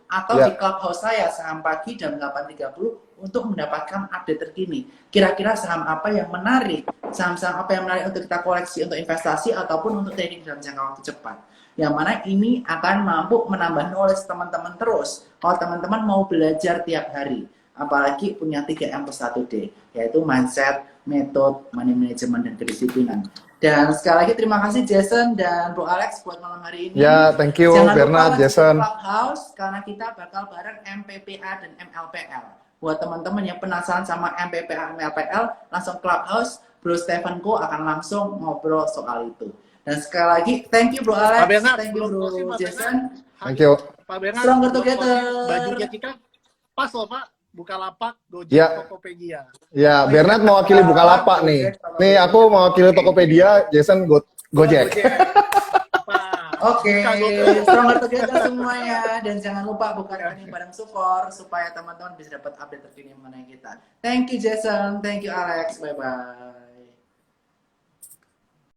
atau di clubhouse saya saham pagi jam 8.30 untuk mendapatkan update terkini. Kira-kira saham apa yang menarik, saham-saham apa yang menarik untuk kita koleksi untuk investasi ataupun untuk trading dalam jangka waktu cepat. Yang mana ini akan mampu menambah knowledge teman-teman terus. Kalau teman-teman mau belajar tiap hari. Apalagi punya 3M+1D, yaitu mindset, metode, money management, dan kedisiplinan. Dan sekali lagi terima kasih Jason dan Bro Alex buat malam hari ini. Ya, thank you Bernard, Jason. Clubhouse karena kita bakal bareng MPPA dan MLPL. Buat teman-teman yang penasaran sama MPPA MLPL, langsung Clubhouse, Bro Stephen Ko akan langsung ngobrol soal itu. Dan sekali lagi, thank you Bro Alex, thank you Bro Jason. Thank you. Pak Bernard, Stronger together. bajunya kita pas loh Pak. Bukalapak, Gojek, Ya. Tokopedia. Ya, Bernard mewakili Bukalapak nih. Nih aku mewakili Tokopedia, Jason Gojek. Oke, selamat together semuanya. Dan jangan lupa buka rekening bareng Sukor supaya teman-teman bisa dapat update terkini mengenai kita. Thank you Jason, thank you Alex, bye-bye.